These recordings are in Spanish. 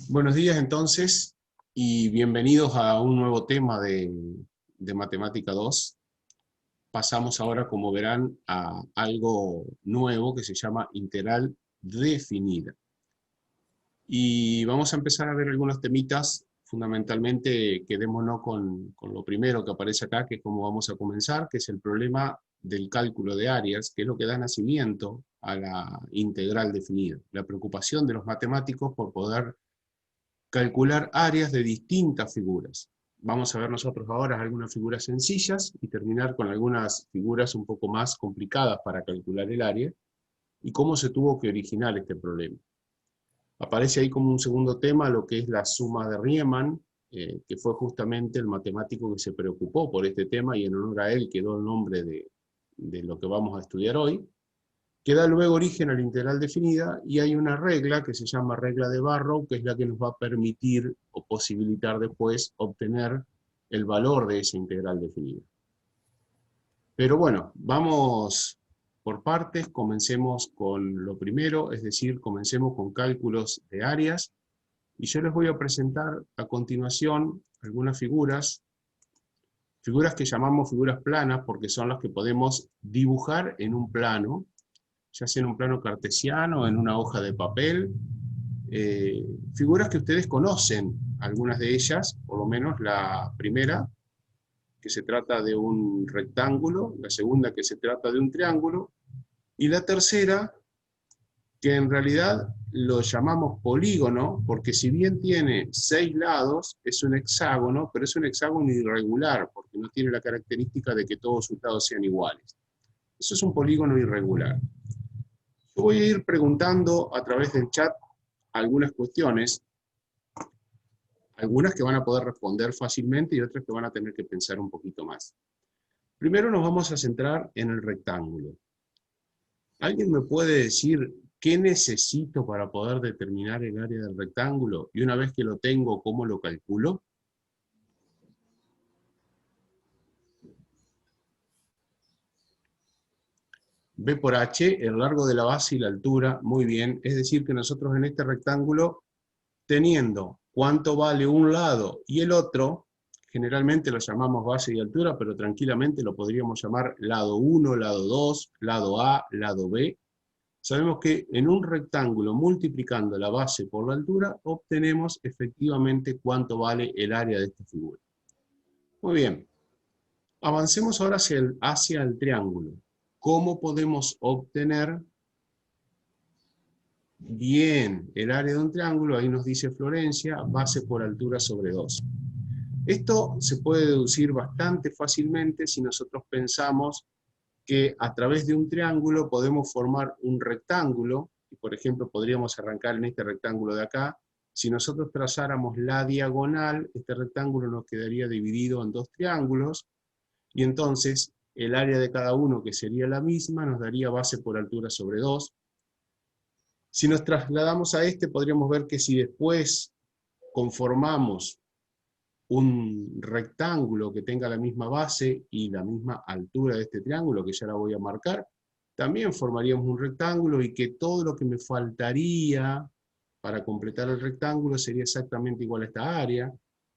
Buenos días entonces y bienvenidos a un nuevo tema de Matemática 2. Pasamos ahora, como verán, a algo nuevo que se llama integral definida. Y vamos a empezar a ver algunos temitas. Fundamentalmente quedémonos con lo primero que aparece acá, que es como vamos a comenzar, que es el problema del cálculo de áreas, que es lo que da nacimiento a la integral definida. La preocupación de los matemáticos por poder calcular áreas de distintas figuras. Vamos a ver nosotros ahora algunas figuras sencillas y terminar con algunas figuras un poco más complicadas para calcular el área y cómo se tuvo que originar este problema. Aparece ahí como un segundo tema lo que es la suma de Riemann, que fue justamente el matemático que se preocupó por este tema y en honor a él quedó el nombre de lo que vamos a estudiar hoy, que da luego origen a la integral definida, y hay una regla que se llama regla de Barrow, que es la que nos va a permitir o posibilitar después obtener el valor de esa integral definida. Pero bueno, vamos por partes, comencemos con lo primero, es decir, comencemos con cálculos de áreas, y yo les voy a presentar a continuación algunas figuras que llamamos figuras planas porque son las que podemos dibujar en un plano, ya sea en un plano cartesiano, en una hoja de papel, figuras que ustedes conocen, algunas de ellas, por lo menos la primera, que se trata de un rectángulo, la segunda que se trata de un triángulo, y la tercera, que en realidad lo llamamos polígono, porque si bien tiene 6 lados, es un hexágono, pero es un hexágono irregular, porque no tiene la característica de que todos sus lados sean iguales. Eso es un polígono irregular. Yo voy a ir preguntando a través del chat algunas cuestiones, algunas que van a poder responder fácilmente y otras que van a tener que pensar un poquito más. Primero nos vamos a centrar en el rectángulo. ¿Alguien me puede decir qué necesito para poder determinar el área del rectángulo? Y una vez que lo tengo, ¿cómo lo calculo? B por H, el largo de la base y la altura, muy bien. Es decir, que nosotros en este rectángulo, teniendo cuánto vale un lado y el otro, generalmente lo llamamos base y altura, pero tranquilamente lo podríamos llamar lado 1, lado 2, lado A, lado B. Sabemos que en un rectángulo, multiplicando la base por la altura, obtenemos efectivamente cuánto vale el área de esta figura. Muy bien, avancemos ahora hacia el triángulo. ¿Cómo podemos obtener bien el área de un triángulo? Ahí nos dice Florencia, base por altura sobre 2. Esto se puede deducir bastante fácilmente si nosotros pensamos que a través de un triángulo podemos formar un rectángulo, y por ejemplo podríamos arrancar en este rectángulo de acá. Si nosotros trazáramos la diagonal, este rectángulo nos quedaría dividido en dos triángulos, y entonces el área de cada uno, que sería la misma, nos daría base por altura sobre 2. Si nos trasladamos a este, podríamos ver que si después conformamos un rectángulo que tenga la misma base y la misma altura de este triángulo, que ya la voy a marcar, también formaríamos un rectángulo, y que todo lo que me faltaría para completar el rectángulo sería exactamente igual a esta área.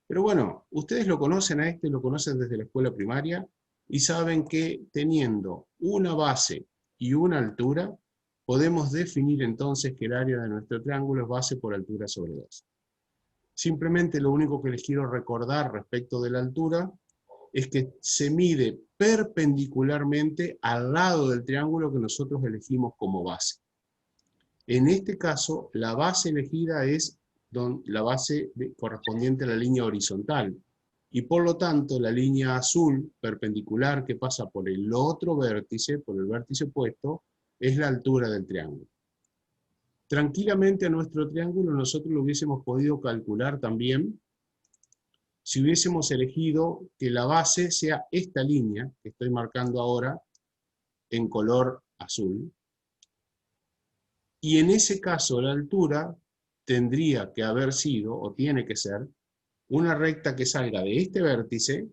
Pero bueno, ustedes lo conocen a este, lo conocen desde la escuela primaria, y saben que teniendo una base y una altura, podemos definir entonces que el área de nuestro triángulo es base por altura sobre 2. Simplemente lo único que les quiero recordar respecto de la altura es que se mide perpendicularmente al lado del triángulo que nosotros elegimos como base. En este caso, la base elegida es la base correspondiente a la línea horizontal, y por lo tanto la línea azul perpendicular que pasa por el otro vértice, por el vértice opuesto, es la altura del triángulo. Tranquilamente a nuestro triángulo nosotros lo hubiésemos podido calcular también si hubiésemos elegido que la base sea esta línea que estoy marcando ahora en color azul, y en ese caso la altura tendría que haber sido, o tiene que ser, una recta que salga de este vértice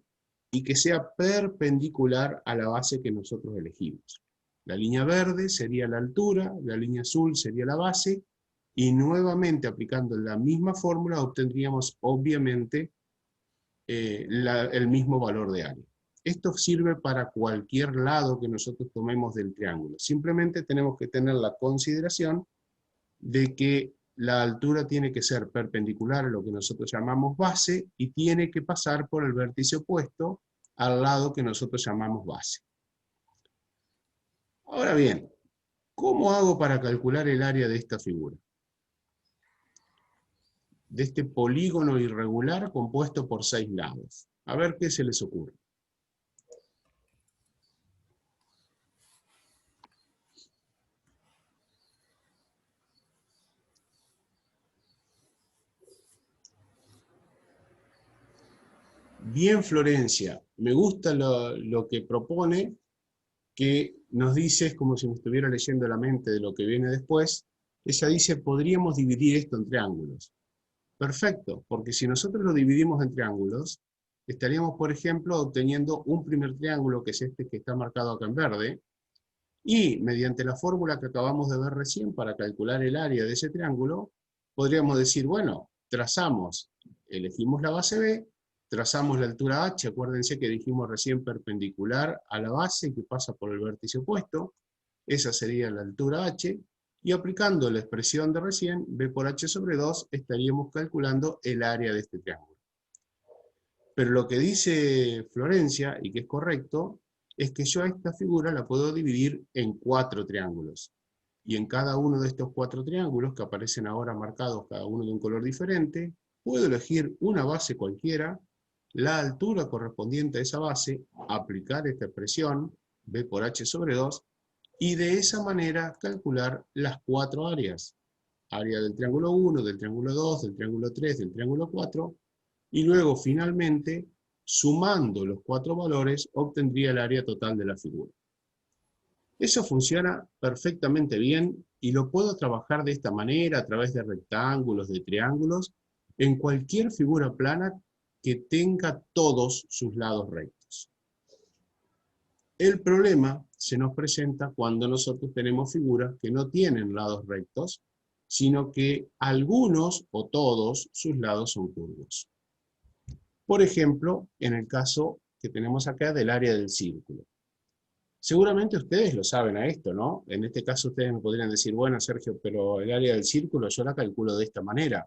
y que sea perpendicular a la base que nosotros elegimos. La línea verde sería la altura, la línea azul sería la base, y nuevamente aplicando la misma fórmula obtendríamos obviamente el mismo valor de área. Esto sirve para cualquier lado que nosotros tomemos del triángulo. Simplemente tenemos que tener la consideración de que la altura tiene que ser perpendicular a lo que nosotros llamamos base y tiene que pasar por el vértice opuesto al lado que nosotros llamamos base. Ahora bien, ¿cómo hago para calcular el área de esta figura? De este polígono irregular compuesto por 6 lados. A ver qué se les ocurre. Bien, Florencia, me gusta lo que propone, que nos dice, es como si me estuviera leyendo la mente de lo que viene después. Ella dice, podríamos dividir esto en triángulos. Perfecto, porque si nosotros lo dividimos en triángulos, estaríamos, por ejemplo, obteniendo un primer triángulo, que es este que está marcado acá en verde, y mediante la fórmula que acabamos de ver recién para calcular el área de ese triángulo, podríamos decir, bueno, elegimos la base B, trazamos la altura h, acuérdense que dijimos recién perpendicular a la base que pasa por el vértice opuesto, esa sería la altura h, y aplicando la expresión de recién, b por h sobre 2, estaríamos calculando el área de este triángulo. Pero lo que dice Florencia, y que es correcto, es que yo a esta figura la puedo dividir en 4 triángulos. Y en cada uno de estos 4 triángulos, que aparecen ahora marcados cada uno de un color diferente, puedo elegir una base cualquiera, la altura correspondiente a esa base, aplicar esta expresión, b por h sobre 2, y de esa manera calcular las 4 áreas. Área del triángulo 1, del triángulo 2, del triángulo 3, del triángulo 4, y luego finalmente, sumando los 4 valores, obtendría el área total de la figura. Eso funciona perfectamente bien y lo puedo trabajar de esta manera a través de rectángulos, de triángulos, en cualquier figura plana que tenga todos sus lados rectos. El problema se nos presenta cuando nosotros tenemos figuras que no tienen lados rectos, sino que algunos o todos sus lados son curvos. Por ejemplo, en el caso que tenemos acá del área del círculo. Seguramente ustedes lo saben a esto, ¿no? En este caso ustedes me podrían decir, bueno, Sergio, pero el área del círculo yo la calculo de esta manera.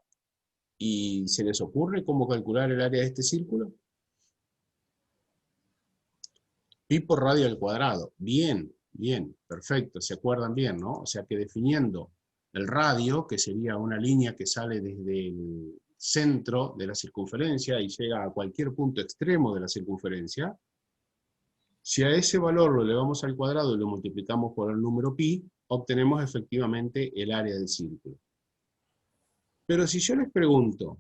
¿Y se les ocurre cómo calcular el área de este círculo? Pi por radio al cuadrado. Bien, bien, perfecto, se acuerdan bien, ¿no? O sea que definiendo el radio, que sería una línea que sale desde el centro de la circunferencia y llega a cualquier punto extremo de la circunferencia, si a ese valor lo elevamos al cuadrado y lo multiplicamos por el número pi, obtenemos efectivamente el área del círculo. Pero si yo les pregunto,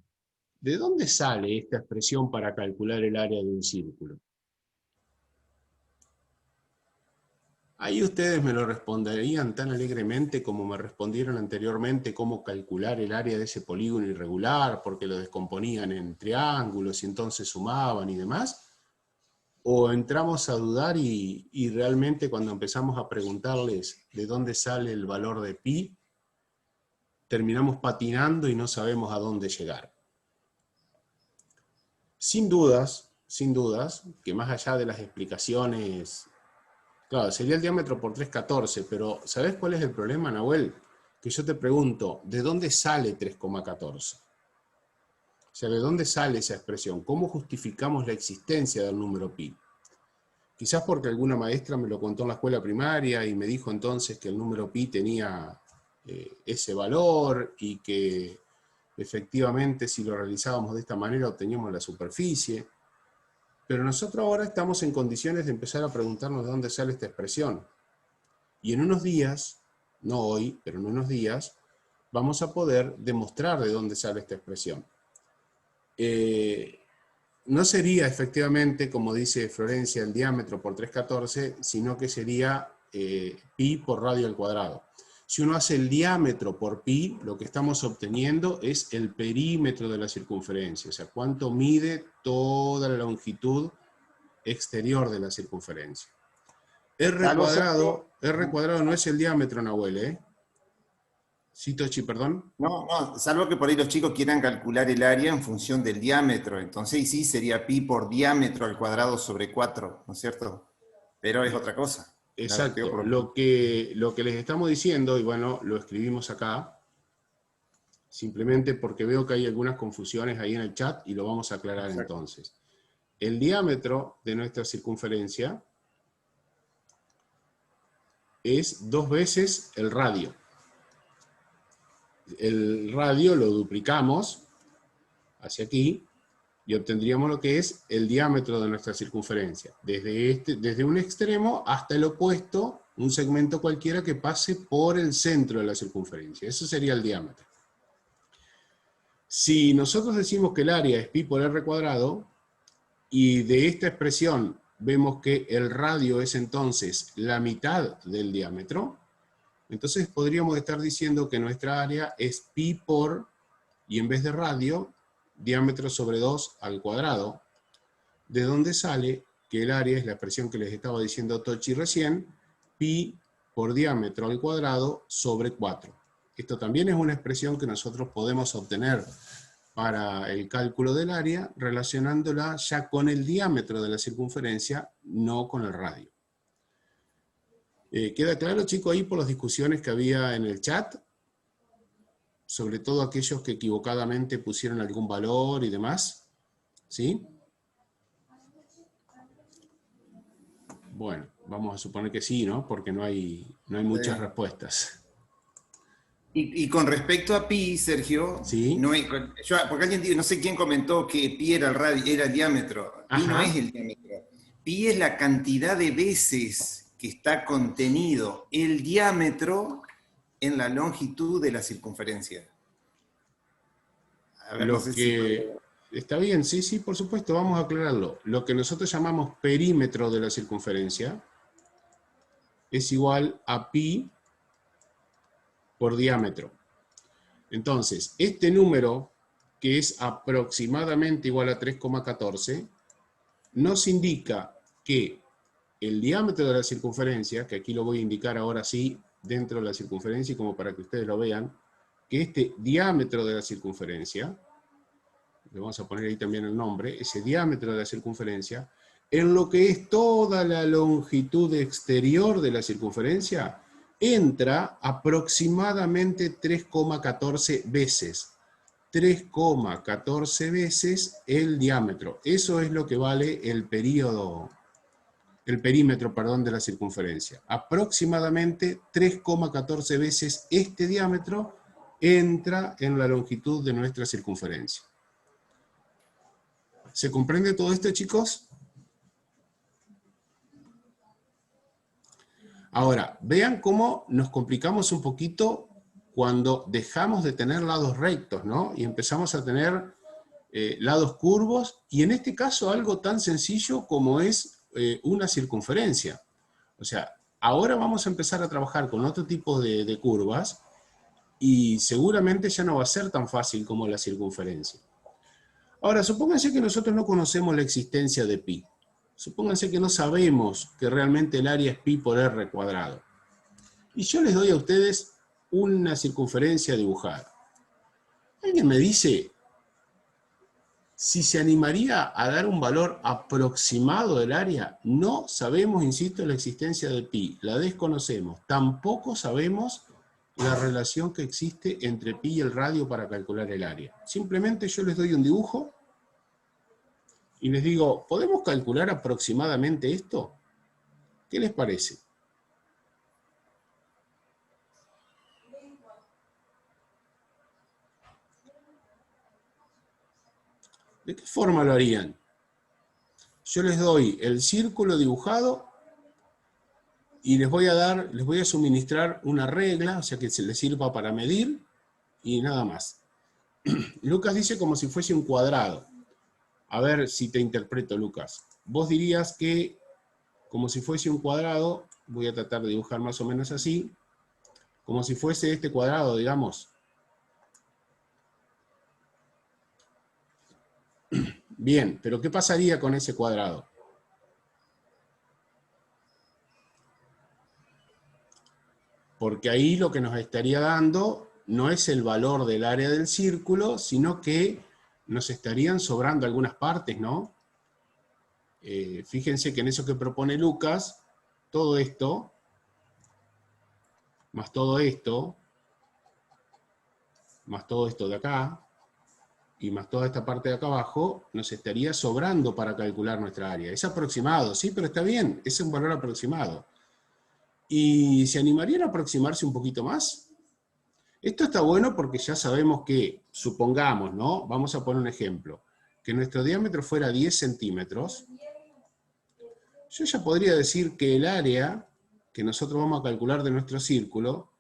¿de dónde sale esta expresión para calcular el área de un círculo? Ahí ustedes me lo responderían tan alegremente como me respondieron anteriormente cómo calcular el área de ese polígono irregular, porque lo descomponían en triángulos y entonces sumaban y demás. ¿O entramos a dudar y realmente cuando empezamos a preguntarles de dónde sale el valor de pi, terminamos patinando y no sabemos a dónde llegar? Sin dudas, que más allá de las explicaciones, claro, sería el diámetro por 3,14, pero ¿sabés cuál es el problema, Nahuel? Que yo te pregunto, ¿de dónde sale 3,14? O sea, ¿de dónde sale esa expresión? ¿Cómo justificamos la existencia del número pi? Quizás porque alguna maestra me lo contó en la escuela primaria y me dijo entonces que el número pi tenía ese valor y que efectivamente si lo realizábamos de esta manera obteníamos la superficie. Pero nosotros ahora estamos en condiciones de empezar a preguntarnos de dónde sale esta expresión. Y en unos días, no hoy, pero en unos días, vamos a poder demostrar de dónde sale esta expresión. No sería efectivamente, como dice Florencia, el diámetro por 3,14, sino que sería pi por radio al cuadrado. Si uno hace el diámetro por pi, lo que estamos obteniendo es el perímetro de la circunferencia, o sea, cuánto mide toda la longitud exterior de la circunferencia. R cuadrado no es el diámetro, Nahuel, ¿eh? Sí, Tochi, perdón. No, no, salvo que por ahí los chicos quieran calcular el área en función del diámetro. Entonces sí sería pi por diámetro al cuadrado sobre 4, ¿no es cierto? Pero es otra cosa. Claro, te digo Exacto. por- Lo que les estamos diciendo, y bueno, lo escribimos acá, simplemente porque veo que hay algunas confusiones ahí en el chat y lo vamos a aclarar Exacto. entonces. El diámetro de nuestra circunferencia es 2 veces el radio. El radio lo duplicamos hacia aquí y obtendríamos lo que es el diámetro de nuestra circunferencia. Desde un extremo hasta el opuesto, un segmento cualquiera que pase por el centro de la circunferencia. Eso sería el diámetro. Si nosotros decimos que el área es pi por r cuadrado, y de esta expresión vemos que el radio es entonces la mitad del diámetro, entonces podríamos estar diciendo que nuestra área es pi por, y en vez de radio, diámetro sobre 2 al cuadrado, de donde sale que el área es la expresión que les estaba diciendo Tochi recién, pi por diámetro al cuadrado sobre 4. Esto también es una expresión que nosotros podemos obtener para el cálculo del área, relacionándola ya con el diámetro de la circunferencia, no con el radio. ¿Queda claro, chicos, ahí por las discusiones que había en el chat? Sobre todo aquellos que equivocadamente pusieron algún valor y demás. ¿Sí? Bueno, vamos a suponer que sí, ¿no? Porque no hay muchas respuestas. Y con respecto a pi, Sergio, ¿Sí? no es, porque alguien no sé quién comentó que pi era el radio, era el diámetro. Pi no es Ajá. el diámetro. Pi es la cantidad de veces que está contenido el diámetro en la longitud de la circunferencia. A ver, no Lo sé si... que... Está bien, sí, sí, por supuesto, vamos a aclararlo. Lo que nosotros llamamos perímetro de la circunferencia es igual a pi por diámetro. Entonces, este número, que es aproximadamente igual a 3,14, nos indica que el diámetro de la circunferencia, que aquí lo voy a indicar ahora sí, dentro de la circunferencia, y como para que ustedes lo vean, que este diámetro de la circunferencia, le vamos a poner ahí también el nombre, ese diámetro de la circunferencia, en lo que es toda la longitud exterior de la circunferencia, entra aproximadamente 3,14 veces. 3,14 veces el diámetro. Eso es lo que vale el perímetro, perdón, de la circunferencia. Aproximadamente 3,14 veces este diámetro entra en la longitud de nuestra circunferencia. ¿Se comprende todo esto, chicos? Ahora, vean cómo nos complicamos un poquito cuando dejamos de tener lados rectos, ¿no? Y empezamos a tener lados curvos, y en este caso algo tan sencillo como es una circunferencia. O sea, ahora vamos a empezar a trabajar con otro tipo de curvas, y seguramente ya no va a ser tan fácil como la circunferencia. Ahora, supónganse que nosotros no conocemos la existencia de pi. Supónganse que no sabemos que realmente el área es pi por r cuadrado. Y yo les doy a ustedes una circunferencia dibujada. ¿Alguien me dice si se animaría a dar un valor aproximado del área? No sabemos, insisto, la existencia de pi, la desconocemos. Tampoco sabemos la relación que existe entre pi y el radio para calcular el área. Simplemente yo les doy un dibujo y les digo, ¿podemos calcular aproximadamente esto? ¿Qué les parece? ¿De qué forma lo harían? Yo les doy el círculo dibujado y les voy a suministrar una regla, o sea que se les sirva para medir, y nada más. Lucas dice como si fuese un cuadrado. A ver si te interpreto, Lucas. Vos dirías que como si fuese un cuadrado, voy a tratar de dibujar más o menos así, como si fuese este cuadrado, digamos. Bien, pero ¿qué pasaría con ese cuadrado? Porque ahí lo que nos estaría dando no es el valor del área del círculo, sino que nos estarían sobrando algunas partes, ¿no? Fíjense que en eso que propone Lucas, todo esto, más todo esto de acá, y más toda esta parte de acá abajo, nos estaría sobrando para calcular nuestra área. Es aproximado, sí, pero está bien, es un valor aproximado. ¿Y se animarían a aproximarse un poquito más? Esto está bueno porque ya sabemos que, supongamos, ¿no? Vamos a poner un ejemplo, que nuestro diámetro fuera 10 centímetros, yo ya podría decir que el área que nosotros vamos a calcular de nuestro círculo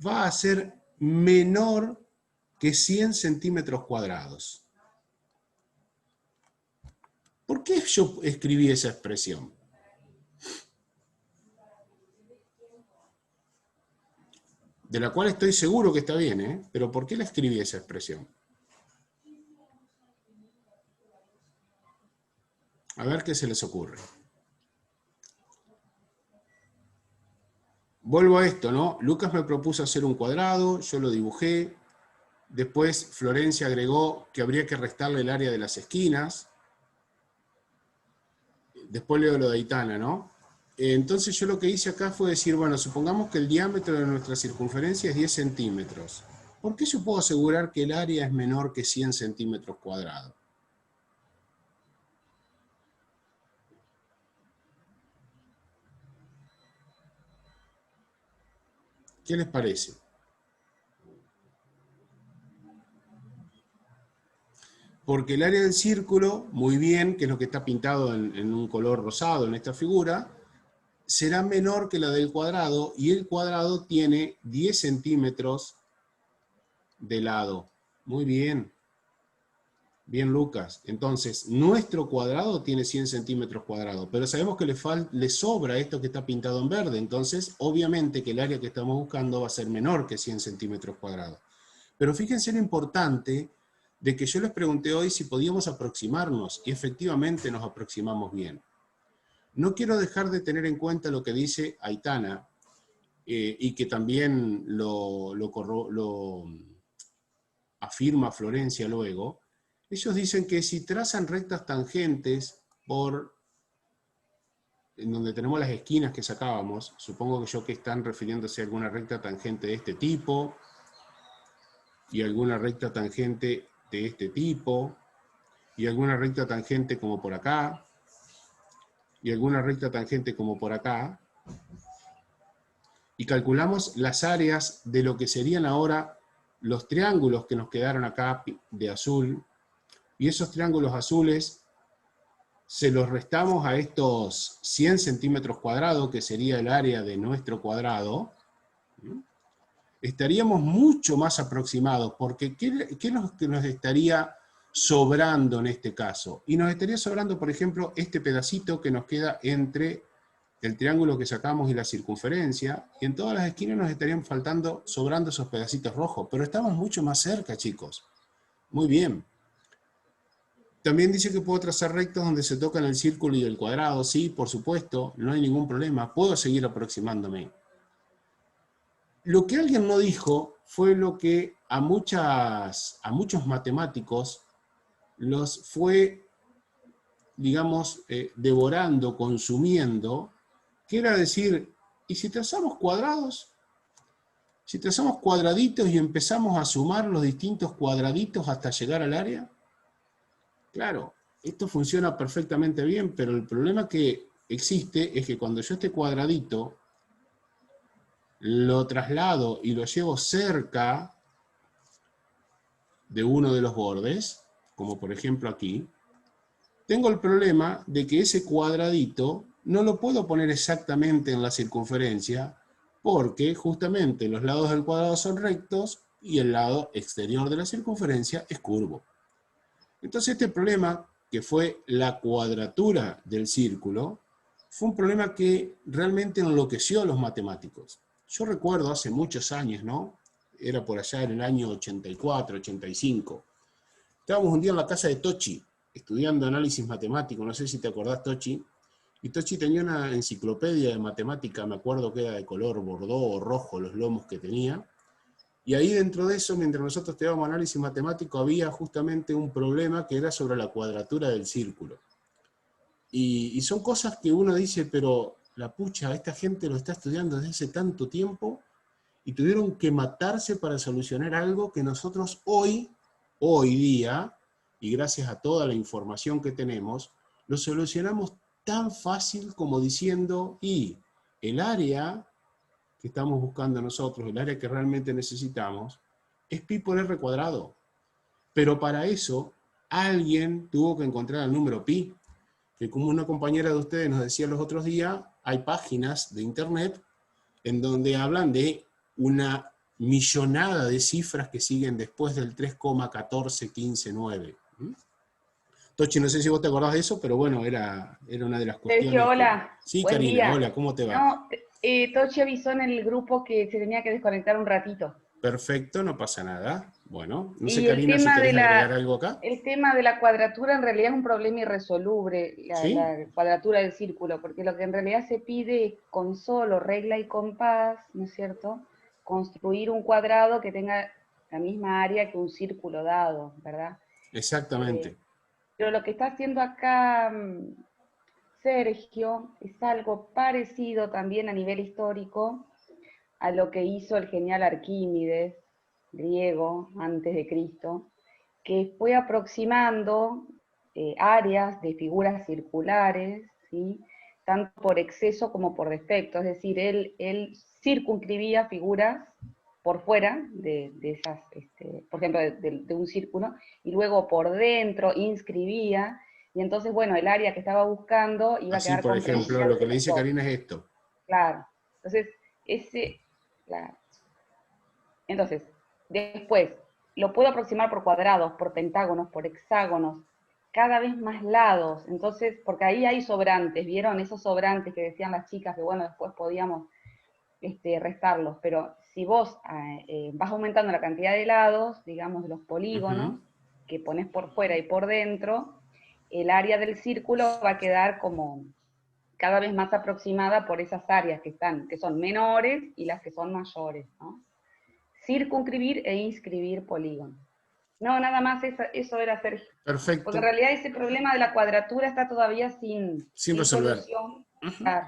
va a ser menor que 100 centímetros cuadrados. ¿Por qué yo escribí esa expresión? De la cual estoy seguro que está bien, ¿eh? Pero ¿por qué la escribí esa expresión? A ver qué se les ocurre. Vuelvo a esto, ¿no? Lucas me propuso hacer un cuadrado, yo lo dibujé, después Florencia agregó que habría que restarle el área de las esquinas, después leo lo de Aitana, ¿no? Entonces yo lo que hice acá fue decir, bueno, supongamos que el diámetro de nuestra circunferencia es 10 centímetros. ¿Por qué yo puedo asegurar que el área es menor que 100 centímetros cuadrados? ¿Qué les parece? Porque el área del círculo, muy bien, que es lo que está pintado en un color rosado en esta figura, será menor que la del cuadrado, y el cuadrado tiene 10 centímetros de lado. Muy bien. Bien, Lucas. Entonces, nuestro cuadrado tiene 100 centímetros cuadrados, pero sabemos que le sobra esto que está pintado en verde, entonces, obviamente que el área que estamos buscando va a ser menor que 100 centímetros cuadrados. Pero fíjense lo importante de que yo les pregunté hoy si podíamos aproximarnos, y efectivamente nos aproximamos bien. No quiero dejar de tener en cuenta lo que dice Aitana, y que también lo afirma Florencia luego. Ellos dicen que si trazan rectas tangentes en donde tenemos las esquinas que sacábamos, supongo que están refiriéndose a alguna recta tangente de este tipo, y alguna recta tangente de este tipo, y alguna recta tangente como por acá, y alguna recta tangente como por acá, y calculamos las áreas de lo que serían ahora los triángulos que nos quedaron acá de azul, y esos triángulos azules se los restamos a estos 100 centímetros cuadrados, que sería el área de nuestro cuadrado, estaríamos mucho más aproximados, porque ¿qué es lo que nos estaría sobrando en este caso? Y nos estaría sobrando, por ejemplo, este pedacito que nos queda entre el triángulo que sacamos y la circunferencia, y en todas las esquinas nos estarían sobrando esos pedacitos rojos, pero estamos mucho más cerca, chicos. Muy bien. También dice que puedo trazar rectas donde se tocan el círculo y el cuadrado. Sí, por supuesto, no hay ningún problema. Puedo seguir aproximándome. Lo que alguien no dijo fue lo que a muchos matemáticos los fue, digamos, devorando, consumiendo, que era decir, ¿y si trazamos cuadrados? Si trazamos cuadraditos y empezamos a sumar los distintos cuadraditos hasta llegar al área. Claro, esto funciona perfectamente bien, pero el problema que existe es que cuando yo este cuadradito lo traslado y lo llevo cerca de uno de los bordes, como por ejemplo aquí, tengo el problema de que ese cuadradito no lo puedo poner exactamente en la circunferencia, porque justamente los lados del cuadrado son rectos y el lado exterior de la circunferencia es curvo. Entonces este problema, que fue la cuadratura del círculo, fue un problema que realmente enloqueció a los matemáticos. Yo recuerdo hace muchos años, ¿no? Era por allá en el año 84, 85. Estábamos un día en la casa de Tochi, estudiando análisis matemático, no sé si te acordás, Tochi, y Tochi tenía una enciclopedia de matemática, me acuerdo que era de color bordó o rojo los lomos que tenía, Y ahí dentro de eso, mientras nosotros teníamos análisis matemático, había justamente un problema que era sobre la cuadratura del círculo. Y son cosas que uno dice, pero la pucha, esta gente lo está estudiando desde hace tanto tiempo, y tuvieron que matarse para solucionar algo que nosotros hoy día, y gracias a toda la información que tenemos, lo solucionamos tan fácil como diciendo, y el área que estamos buscando nosotros, el área que realmente necesitamos, es pi por r cuadrado. Pero para eso, alguien tuvo que encontrar el número pi, que como una compañera de ustedes nos decía los otros días, hay páginas de internet en donde hablan de una millonada de cifras que siguen después del 3,14159. Tochi, no sé si vos te acordás de eso, pero bueno, era una de las Sergio, cuestiones que... hola, Sí, buen Karina, día. hola, ¿cómo te va? No, Tochi avisó en el grupo que se tenía que desconectar un ratito. Perfecto, no pasa nada. Bueno, no sé, Y Karina, si querés agregar algo acá. el tema de la cuadratura en realidad es un problema irresoluble, ¿Sí? la cuadratura del círculo, porque lo que en realidad se pide es con solo regla y compás, ¿no es cierto?, construir un cuadrado que tenga la misma área que un círculo dado, ¿verdad? Exactamente. Pero lo que está haciendo acá Sergio es algo parecido también a nivel histórico a lo que hizo el genial Arquímedes, griego, antes de Cristo, que fue aproximando áreas de figuras circulares, ¿sí?, tanto por exceso como por defecto. Es decir, él circunscribía figuras por fuera de esas, por ejemplo, de un círculo, y luego por dentro inscribía, y entonces, bueno, el área que estaba buscando iba a Así, quedar por ejemplo, comprendida lo que entre le los dice dos. Karina es esto. Claro. Claro. Entonces, después, lo puedo aproximar por cuadrados, por pentágonos, por hexágonos, cada vez más lados. Entonces, porque ahí hay sobrantes, ¿vieron? Esos sobrantes que decían las chicas, que bueno, después podíamos restarlos. Pero si vos vas aumentando la cantidad de lados, digamos, de los polígonos, que pones por fuera y por dentro, el área del círculo va a quedar como cada vez más aproximada por esas áreas que son menores y las que son mayores, ¿no? Circunscribir e inscribir polígonos. No, nada más eso era, Sergio. Porque en Perfecto. realidad ese problema de la cuadratura está todavía sin resolver. solución. Claro.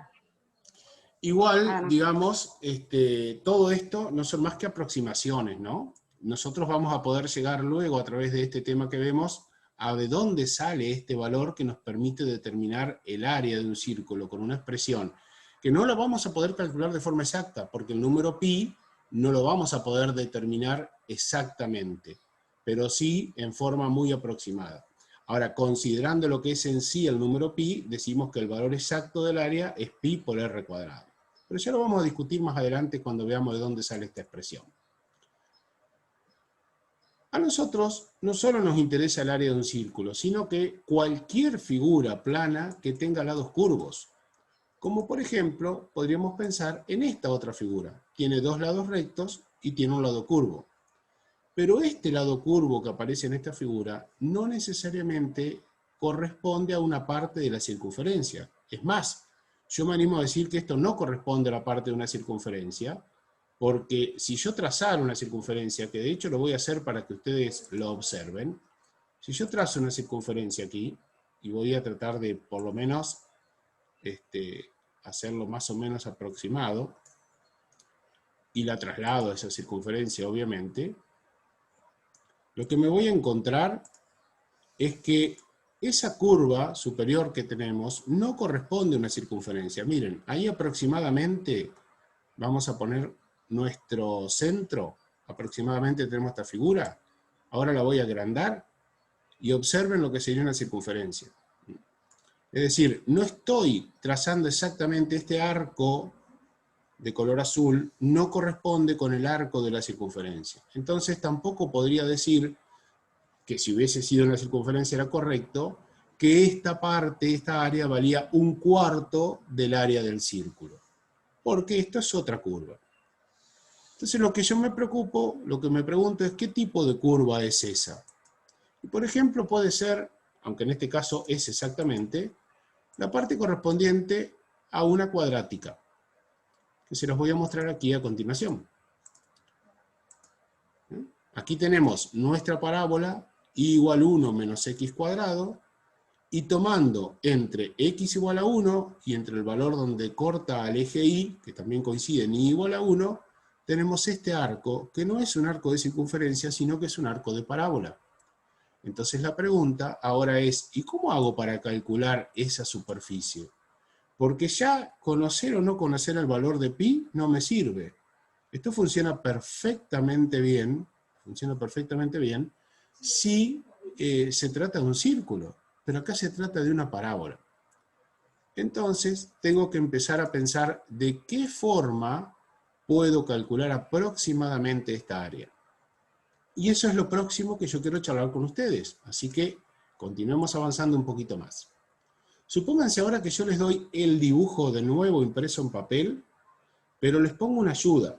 Igual, digamos, todo esto no son más que aproximaciones, ¿no? Nosotros vamos a poder llegar luego, a través de este tema que vemos, a de dónde sale este valor que nos permite determinar el área de un círculo con una expresión, que no la vamos a poder calcular de forma exacta, porque el número pi no lo vamos a poder determinar exactamente, pero sí en forma muy aproximada. Ahora, considerando lo que es en sí el número pi, decimos que el valor exacto del área es pi por r cuadrado. Pero ya lo vamos a discutir más adelante cuando veamos de dónde sale esta expresión. A nosotros no solo nos interesa el área de un círculo, sino que cualquier figura plana que tenga lados curvos. Como por ejemplo, podríamos pensar en esta otra figura. Tiene dos lados rectos y tiene un lado curvo. Pero este lado curvo que aparece en esta figura no necesariamente corresponde a una parte de la circunferencia. Es más, yo me animo a decir que esto no corresponde a la parte de una circunferencia, porque si yo trazara una circunferencia, que de hecho lo voy a hacer para que ustedes lo observen, si yo trazo una circunferencia aquí, y voy a tratar de por lo menos hacerlo más o menos aproximado, y la traslado a esa circunferencia obviamente, lo que me voy a encontrar es que esa curva superior que tenemos no corresponde a una circunferencia. Miren, ahí aproximadamente vamos a poner nuestro centro, aproximadamente tenemos esta figura, ahora la voy a agrandar y observen lo que sería una circunferencia. Es decir, no estoy trazando exactamente este arco de color azul, no corresponde con el arco de la circunferencia. Entonces tampoco podría decir que si hubiese sido una circunferencia era correcto, que esta parte, esta área valía 1/4 del área del círculo. Porque esto es otra curva. Entonces lo que yo me preocupo, lo que me pregunto es qué tipo de curva es esa. Y por ejemplo puede ser, aunque en este caso es exactamente, la parte correspondiente a una cuadrática, que se los voy a mostrar aquí a continuación. Aquí tenemos nuestra parábola, y igual 1 menos x cuadrado, y tomando entre x igual a 1 y entre el valor donde corta al eje y, que también coincide en y igual a 1, tenemos este arco, que no es un arco de circunferencia, sino que es un arco de parábola. Entonces la pregunta ahora es, ¿y cómo hago para calcular esa superficie? Porque ya conocer o no conocer el valor de pi no me sirve. Esto funciona perfectamente bien si se trata de un círculo, pero acá se trata de una parábola. Entonces tengo que empezar a pensar de qué forma puedo calcular aproximadamente esta área. Y eso es lo próximo que yo quiero charlar con ustedes. Así que continuemos avanzando un poquito más. Supónganse ahora que yo les doy el dibujo de nuevo impreso en papel, pero les pongo una ayuda.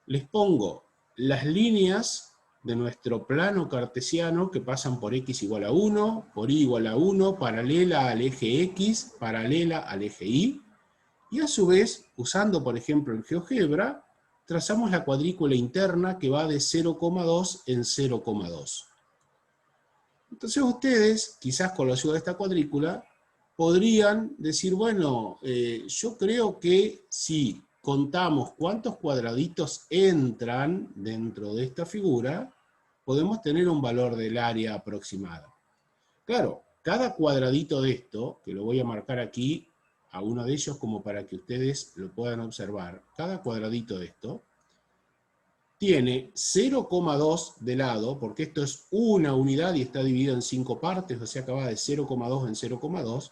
Les pongo las líneas de nuestro plano cartesiano que pasan por x igual a 1, por y igual a 1, paralela al eje x, paralela al eje y, y a su vez, usando por ejemplo el GeoGebra, trazamos la cuadrícula interna que va de 0,2 en 0,2. Entonces ustedes, quizás con la ayuda de esta cuadrícula, podrían decir, bueno, yo creo que si contamos cuántos cuadraditos entran dentro de esta figura, podemos tener un valor del área aproximada. Claro, cada cuadradito de esto, que lo voy a marcar aquí, a uno de ellos como para que ustedes lo puedan observar, cada cuadradito de esto tiene 0,2 de lado, porque esto es una unidad y está dividido en 5 partes, o sea que va de 0,2 en 0,2,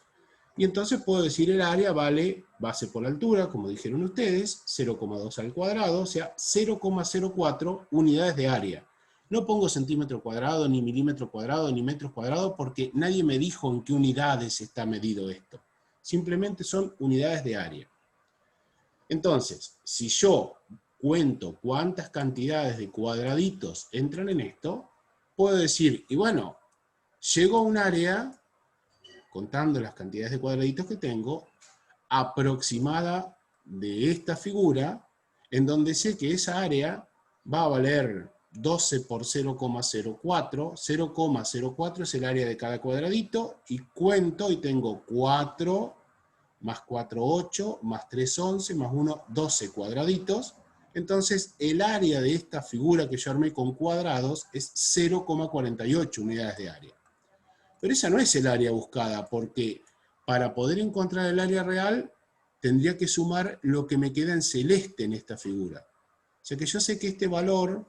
y entonces puedo decir el área vale, base por altura, como dijeron ustedes, 0,2 al cuadrado, o sea 0,04 unidades de área. No pongo centímetro cuadrado, ni milímetro cuadrado, ni metros cuadrados, porque nadie me dijo en qué unidades está medido esto. Simplemente son unidades de área. Entonces, si yo cuento cuántas cantidades de cuadraditos entran en esto, puedo decir, y bueno, llego a un área, contando las cantidades de cuadraditos que tengo, aproximada de esta figura, en donde sé que esa área va a valer 12 por 0,04, 0,04 es el área de cada cuadradito, y cuento y tengo 4 más 4, 8, más 3, 11, más 1, 12 cuadraditos. Entonces, el área de esta figura que yo armé con cuadrados es 0,48 unidades de área. Pero esa no es el área buscada, porque para poder encontrar el área real, tendría que sumar lo que me queda en celeste en esta figura. O sea que yo sé que este valor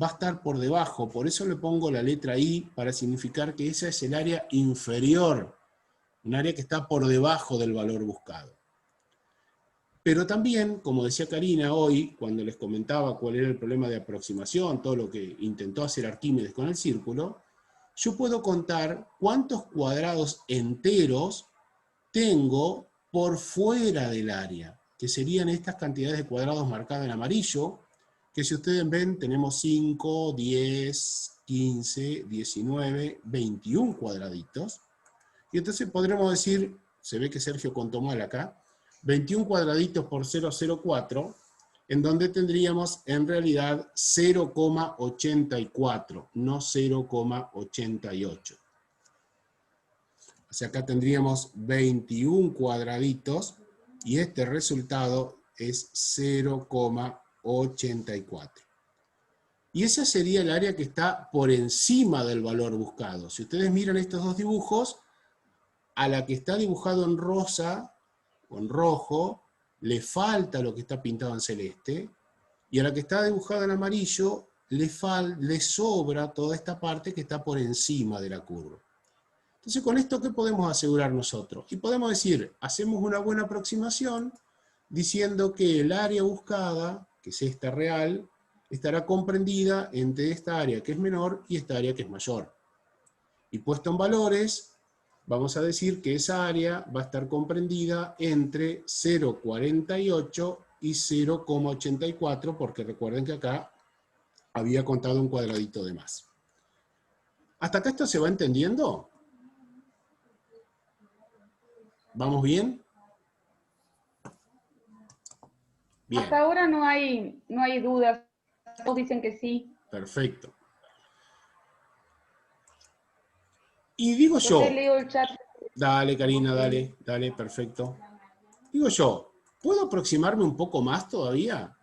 va a estar por debajo, por eso le pongo la letra I, para significar que esa es el área inferior, un área que está por debajo del valor buscado. Pero también, como decía Karina hoy, cuando les comentaba cuál era el problema de aproximación, todo lo que intentó hacer Arquímedes con el círculo, yo puedo contar cuántos cuadrados enteros tengo por fuera del área, que serían estas cantidades de cuadrados marcadas en amarillo, que si ustedes ven tenemos 5, 10, 15, 19, 21 cuadraditos. Y entonces podremos decir, se ve que Sergio contó mal acá, 21 cuadraditos por 0,04, en donde tendríamos en realidad 0,84, no 0,88. O sea, acá tendríamos 21 cuadraditos y este resultado es 0,84. Y esa sería el área que está por encima del valor buscado. Si ustedes miran estos dos dibujos, a la que está dibujado en rosa, o en rojo, le falta lo que está pintado en celeste, y a la que está dibujada en amarillo, le sobra toda esta parte que está por encima de la curva. Entonces, ¿con esto qué podemos asegurar nosotros? Y podemos decir, hacemos una buena aproximación, diciendo que el área buscada, que es esta real, estará comprendida entre esta área que es menor y esta área que es mayor. Y puesto en valores, vamos a decir que esa área va a estar comprendida entre 0,48 y 0,84, porque recuerden que acá había contado un cuadradito de más. ¿Hasta acá esto se va entendiendo? ¿Vamos bien? Bien. Hasta ahora no hay dudas. Todos dicen que sí. Perfecto. Y digo Yo te yo, leo el chat. dale Karina, dale, dale, perfecto. Digo yo, ¿puedo aproximarme un poco más todavía?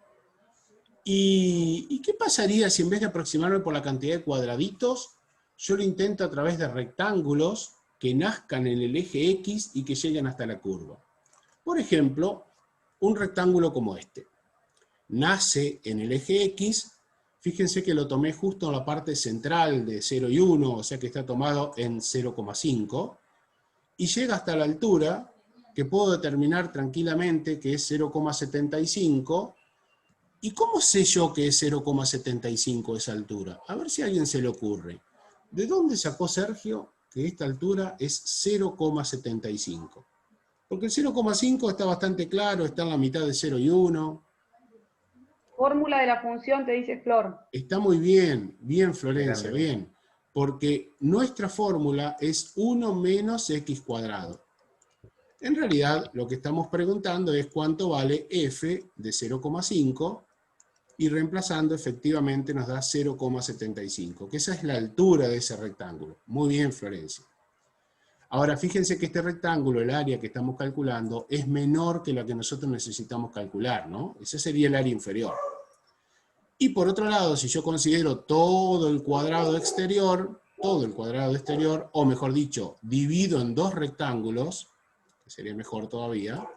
¿Y qué pasaría si en vez de aproximarme por la cantidad de cuadraditos, yo lo intento a través de rectángulos que nazcan en el eje X y que lleguen hasta la curva? Por ejemplo, un rectángulo como este. Nace en el eje X, fíjense que lo tomé justo en la parte central de 0 y 1, o sea que está tomado en 0,5, y llega hasta la altura, que puedo determinar tranquilamente que es 0,75. ¿Y cómo sé yo que es 0,75 esa altura? A ver si a alguien se le ocurre. ¿De dónde sacó Sergio que esta altura es 0,75? Porque el 0,5 está bastante claro, está en la mitad de 0 y 1. Fórmula de la función, te dice Flor. Está muy bien, bien Florencia, Grande. bien. Porque nuestra fórmula es 1 menos x cuadrado. En realidad, lo que estamos preguntando es cuánto vale f de 0,5 y reemplazando efectivamente nos da 0,75, que esa es la altura de ese rectángulo. Muy bien, Florencia. Ahora, fíjense que este rectángulo, el área que estamos calculando, es menor que la que nosotros necesitamos calcular, ¿no? Ese sería el área inferior. Y por otro lado, si yo considero todo el cuadrado exterior, o mejor dicho, divido en dos rectángulos, que sería mejor todavía,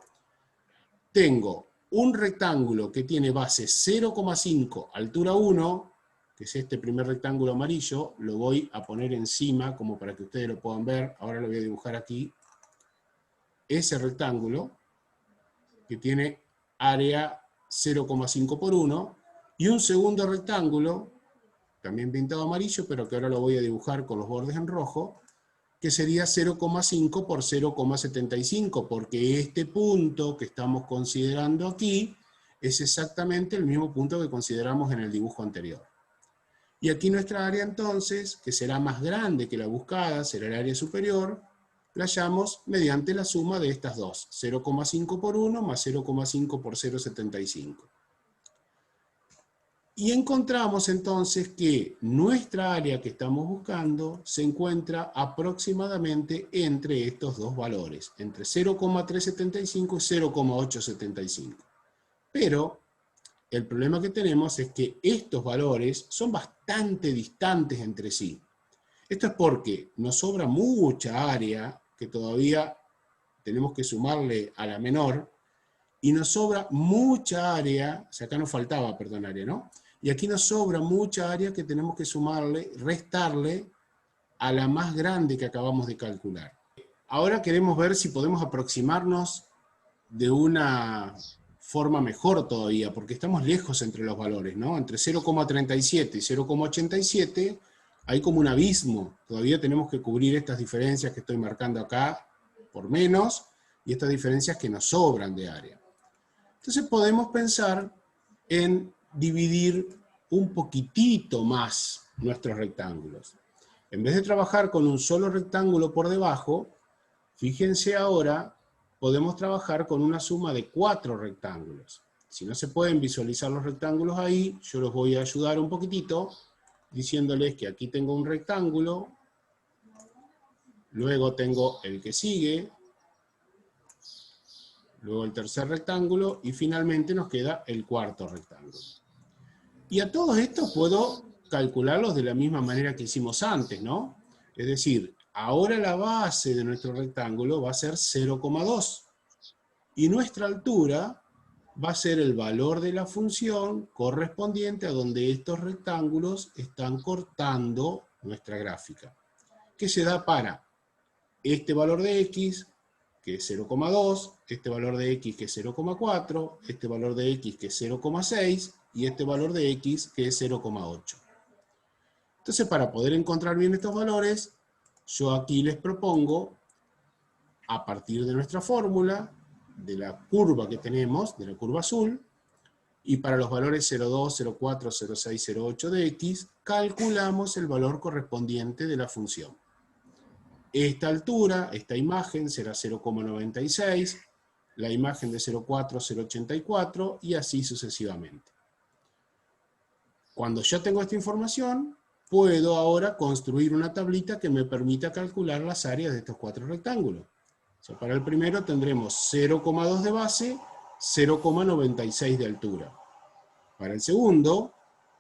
tengo un rectángulo que tiene base 0,5, altura 1, que es este primer rectángulo amarillo, lo voy a poner encima como para que ustedes lo puedan ver, ahora lo voy a dibujar aquí, ese rectángulo que tiene área 0,5 por 1, y un segundo rectángulo, también pintado amarillo, pero que ahora lo voy a dibujar con los bordes en rojo, que sería 0,5 por 0,75, porque este punto que estamos considerando aquí es exactamente el mismo punto que consideramos en el dibujo anterior. Y aquí nuestra área entonces, que será más grande que la buscada, será el área superior, la hallamos mediante la suma de estas dos, 0,5 por 1 más 0,5 por 0,75. Y encontramos entonces que nuestra área que estamos buscando se encuentra aproximadamente entre estos dos valores, entre 0,375 y 0,875. Pero el problema que tenemos es que estos valores son bastante distantes entre sí. Esto es porque nos sobra mucha área que todavía tenemos que sumarle a la menor, y nos sobra mucha área, o sea, acá nos faltaba, perdón, área, ¿no? Y aquí nos sobra mucha área que tenemos que sumarle, restarle a la más grande que acabamos de calcular. Ahora queremos ver si podemos aproximarnos de una forma mejor todavía, porque estamos lejos entre los valores, ¿no? Entre 0,37 y 0,87 hay como un abismo. Todavía tenemos que cubrir estas diferencias que estoy marcando acá por menos, y estas diferencias que nos sobran de área. Entonces podemos pensar en dividir un poquitito más nuestros rectángulos. En vez de trabajar con un solo rectángulo por debajo, fíjense ahora, podemos trabajar con una suma de 4 rectángulos. Si no se pueden visualizar los rectángulos ahí, yo los voy a ayudar un poquitito, diciéndoles que aquí tengo un rectángulo, luego tengo el que sigue, luego el tercer rectángulo, y finalmente nos queda el cuarto rectángulo. Y a todos estos puedo calcularlos de la misma manera que hicimos antes, ¿no? Es decir, ahora la base de nuestro rectángulo va a ser 0,2. Y nuestra altura va a ser el valor de la función correspondiente a donde estos rectángulos están cortando nuestra gráfica, que se da para este valor de x, que es 0,2, este valor de x, que es 0,4, este valor de x, que es 0,6, y este valor de x, que es 0,8. Entonces, para poder encontrar bien estos valores, yo aquí les propongo, a partir de nuestra fórmula, de la curva que tenemos, de la curva azul, y para los valores 0,2, 0,4, 0,6, 0,8 de x, calculamos el valor correspondiente de la función. Esta altura, esta imagen será 0,96, la imagen de 0,4, 0,84, y así sucesivamente. Cuando yo tengo esta información, puedo ahora construir una tablita que me permita calcular las áreas de estos 4 rectángulos. O sea, para el primero tendremos 0,2 de base, 0,96 de altura. Para el segundo,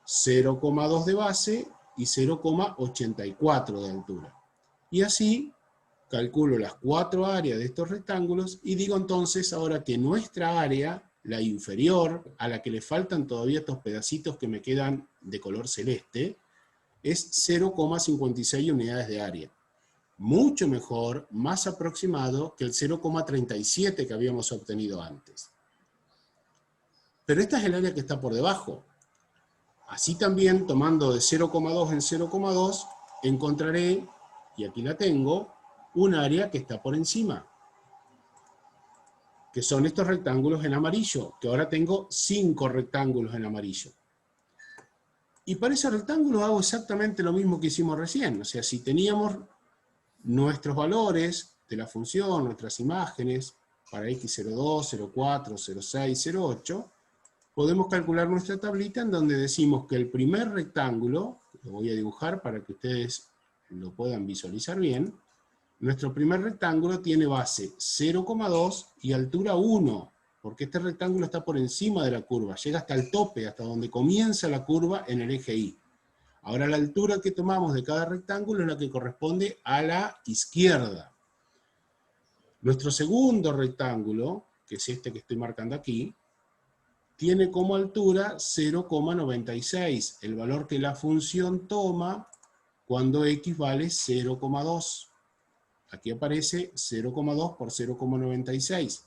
0,2 de base y 0,84 de altura. Y así calculo las 4 áreas de estos rectángulos y digo entonces ahora que nuestra área, la inferior, a la que le faltan todavía estos pedacitos que me quedan de color celeste, es 0,56 unidades de área. Mucho mejor, más aproximado que el 0,37 que habíamos obtenido antes. Pero esta es el área que está por debajo. Así también, tomando de 0,2 en 0,2, encontraré, y aquí la tengo, un área que está por encima, que son estos rectángulos en amarillo, que ahora tengo 5 rectángulos en amarillo. Y para ese rectángulo hago exactamente lo mismo que hicimos recién. O sea, si teníamos nuestros valores de la función, nuestras imágenes, para x02, 04, 06, 08, podemos calcular nuestra tablita en donde decimos que el primer rectángulo, lo voy a dibujar para que ustedes lo puedan visualizar bien, nuestro primer rectángulo tiene base 0,2 y altura 1, porque este rectángulo está por encima de la curva, llega hasta el tope, hasta donde comienza la curva en el eje Y. Ahora la altura que tomamos de cada rectángulo es la que corresponde a la izquierda. Nuestro segundo rectángulo, que es este que estoy marcando aquí, tiene como altura 0,96, el valor que la función toma cuando x vale 0,2. Aquí aparece 0,2 por 0,96.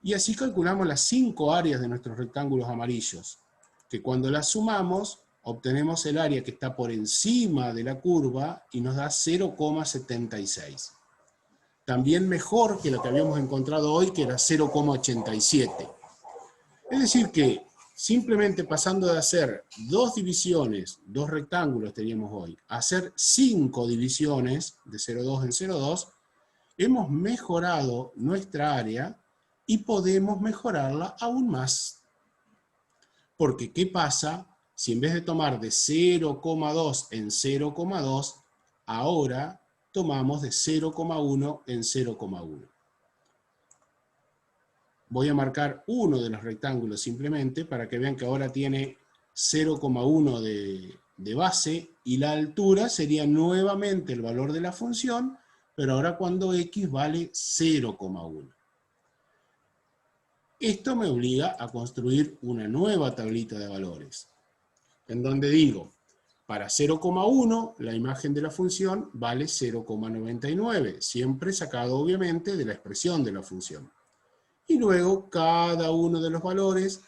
Y así calculamos las 5 áreas de nuestros rectángulos amarillos, que cuando las sumamos, obtenemos el área que está por encima de la curva y nos da 0,76. También mejor que lo que habíamos encontrado hoy, que era 0,87. Es decir que, simplemente pasando de hacer 2 divisiones, 2 rectángulos teníamos hoy, a hacer 5 divisiones de 0,2 en 0,2, hemos mejorado nuestra área y podemos mejorarla aún más. Porque, ¿qué pasa si en vez de tomar de 0,2 en 0,2, ahora tomamos de 0,1 en 0,1? Voy a marcar uno de los rectángulos simplemente para que vean que ahora tiene 0,1 de base y la altura sería nuevamente el valor de la función, pero ahora cuando x vale 0,1. Esto me obliga a construir una nueva tablita de valores, en donde digo, para 0,1 la imagen de la función vale 0,99, siempre sacado obviamente de la expresión de la función. Y luego cada uno de los valores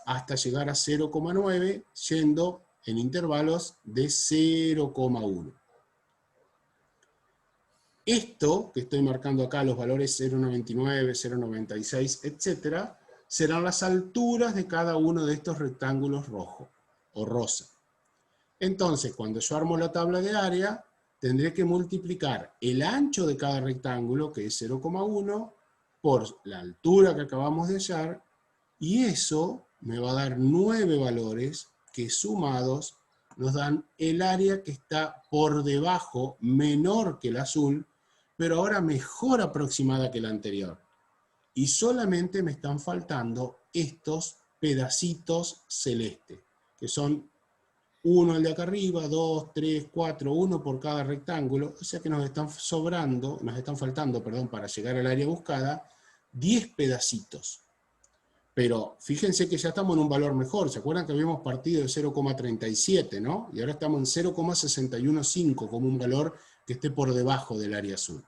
hasta llegar a 0,9, yendo en intervalos de 0,1. Esto que estoy marcando acá, los valores 0,99, 0,96, etc., serán las alturas de cada uno de estos rectángulos rojo o rosa. Entonces, cuando yo armo la tabla de área, tendré que multiplicar el ancho de cada rectángulo, que es 0,1, por la altura que acabamos de hallar, y eso me va a dar 9 valores que sumados nos dan el área que está por debajo, menor que el azul, pero ahora mejor aproximada que la anterior. Y solamente me están faltando estos pedacitos celestes, que son uno el de acá arriba, 2, 3, 4, uno por cada rectángulo, o sea que nos están faltando, para llegar al área buscada, 10 pedacitos. Pero fíjense que ya estamos en un valor mejor. ¿Se acuerdan que habíamos partido de 0,37, ¿no? Y ahora estamos en 0,615 como un valor que esté por debajo del área azul.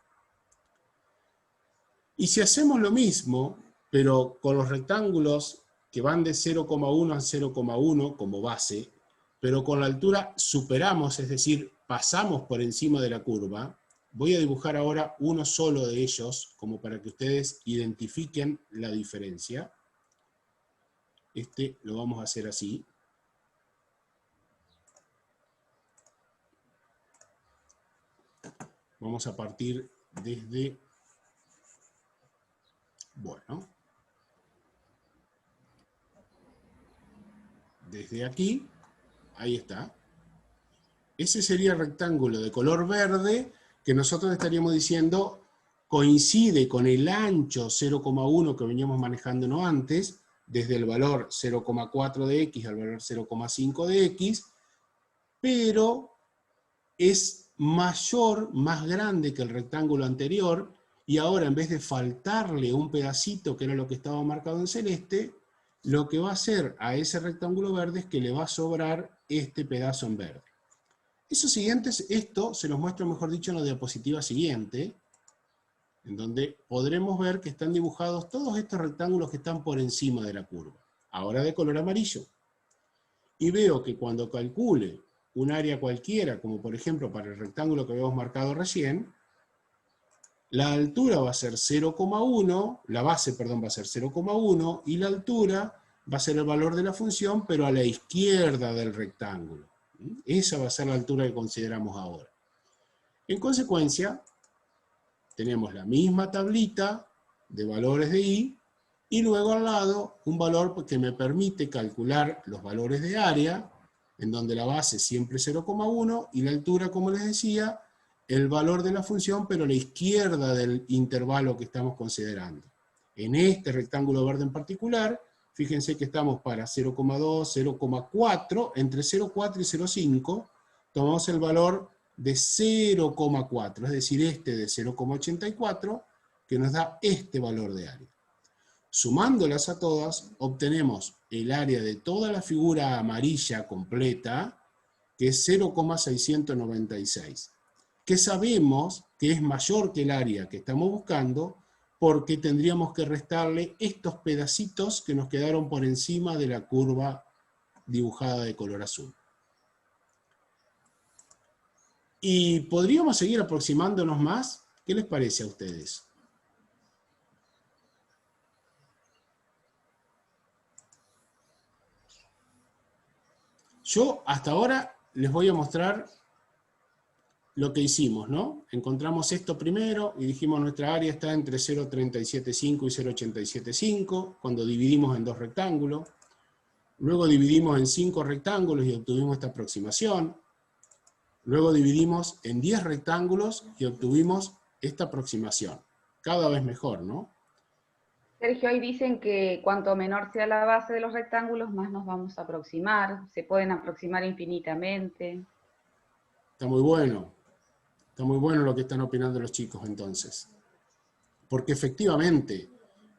Y si hacemos lo mismo, pero con los rectángulos que van de 0,1 a 0,1 como base, pero con la altura superamos, es decir, pasamos por encima de la curva, voy a dibujar ahora uno solo de ellos, como para que ustedes identifiquen la diferencia. Este lo vamos a hacer así. Vamos a partir desde, bueno, desde aquí, ahí está. Ese sería el rectángulo de color verde que nosotros estaríamos diciendo coincide con el ancho 0,1 que veníamos manejándonos antes, desde el valor 0,4 de x al valor 0,5 de x, pero es mayor, más grande que el rectángulo anterior, y ahora en vez de faltarle un pedacito, que era lo que estaba marcado en celeste, lo que va a hacer a ese rectángulo verde es que le va a sobrar este pedazo en verde. Esto se los muestro, mejor dicho, en la diapositiva siguiente, en donde podremos ver que están dibujados todos estos rectángulos que están por encima de la curva, ahora de color amarillo. Y veo que cuando calcule un área cualquiera, como por ejemplo para el rectángulo que habíamos marcado recién, la altura va a ser 0,1, la base, perdón, va a ser 0,1, y la altura va a ser el valor de la función, pero a la izquierda del rectángulo. Esa va a ser la altura que consideramos ahora. En consecuencia, tenemos la misma tablita de valores de y luego al lado un valor que me permite calcular los valores de área, en donde la base siempre es 0,1 y la altura, como les decía, el valor de la función, pero a la izquierda del intervalo que estamos considerando. En este rectángulo verde en particular, fíjense que estamos para 0,2, 0,4, entre 0,4 y 0,5, tomamos el valor de 0,4, es decir, este de 0,84, que nos da este valor de área. Sumándolas a todas, obtenemos el área de toda la figura amarilla completa, que es 0,696, que sabemos que es mayor que el área que estamos buscando, porque tendríamos que restarle estos pedacitos que nos quedaron por encima de la curva dibujada de color azul. Y podríamos seguir aproximándonos más. ¿Qué les parece a ustedes? Yo hasta ahora les voy a mostrar lo que hicimos, ¿no? Encontramos esto primero y dijimos nuestra área está entre 0,375 y 0,875 cuando dividimos en dos rectángulos. Luego dividimos en 5 rectángulos y obtuvimos esta aproximación. Luego dividimos en 10 rectángulos y obtuvimos esta aproximación. Cada vez mejor, ¿no? Sergio, ahí dicen que cuanto menor sea la base de los rectángulos, más nos vamos a aproximar. Se pueden aproximar infinitamente. Está muy bueno. Está muy bueno lo que están opinando los chicos entonces. Porque efectivamente,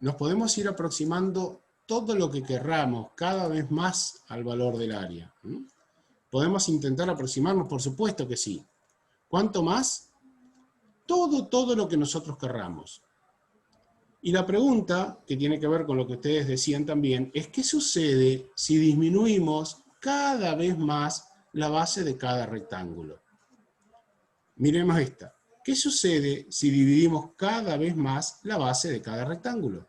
nos podemos ir aproximando todo lo que querramos, cada vez más al valor del área. ¿Podemos intentar aproximarnos? Por supuesto que sí. ¿Cuánto más? Todo lo que nosotros querramos. Y la pregunta, que tiene que ver con lo que ustedes decían también, es ¿qué sucede si disminuimos cada vez más la base de cada rectángulo? Miremos esta. ¿Qué sucede si dividimos cada vez más la base de cada rectángulo?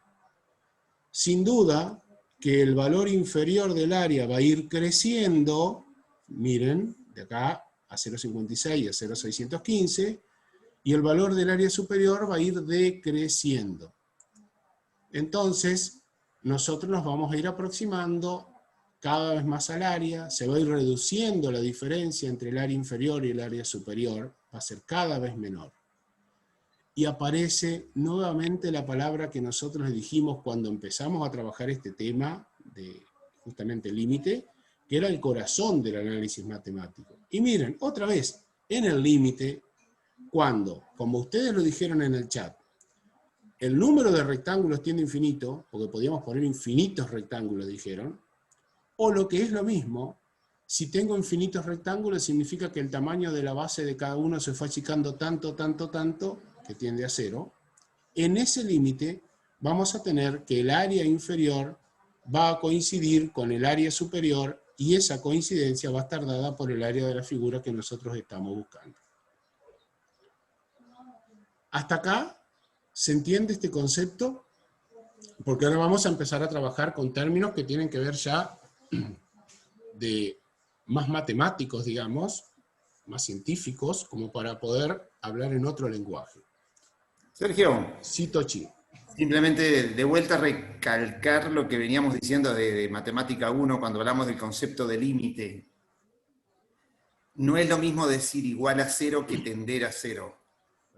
Sin duda que el valor inferior del área va a ir creciendo, miren, de acá a 0,56 a 0,615, y el valor del área superior va a ir decreciendo. Entonces, nosotros nos vamos a ir aproximando cada vez más al área, se va a ir reduciendo la diferencia entre el área inferior y el área superior, va a ser cada vez menor. Y aparece nuevamente la palabra que nosotros dijimos cuando empezamos a trabajar este tema, de justamente el límite, que era el corazón del análisis matemático. Y miren, otra vez, en el límite, cuando, como ustedes lo dijeron en el chat, el número de rectángulos tiende a infinito, porque podíamos poner infinitos rectángulos, dijeron, o lo que es lo mismo, si tengo infinitos rectángulos, significa que el tamaño de la base de cada uno se fue achicando tanto, que tiende a 0. En ese límite vamos a tener que el área inferior va a coincidir con el área superior y esa coincidencia va a estar dada por el área de la figura que nosotros estamos buscando. Hasta acá, ¿se entiende este concepto? Porque ahora vamos a empezar a trabajar con términos que tienen que ver ya de más matemáticos, digamos, más científicos, como para poder hablar en otro lenguaje. Sergio, Sí, Tochi. simplemente de vuelta a recalcar lo que veníamos diciendo de Matemática 1 cuando hablamos del concepto de límite. no es lo mismo decir igual a 0 que tender a 0.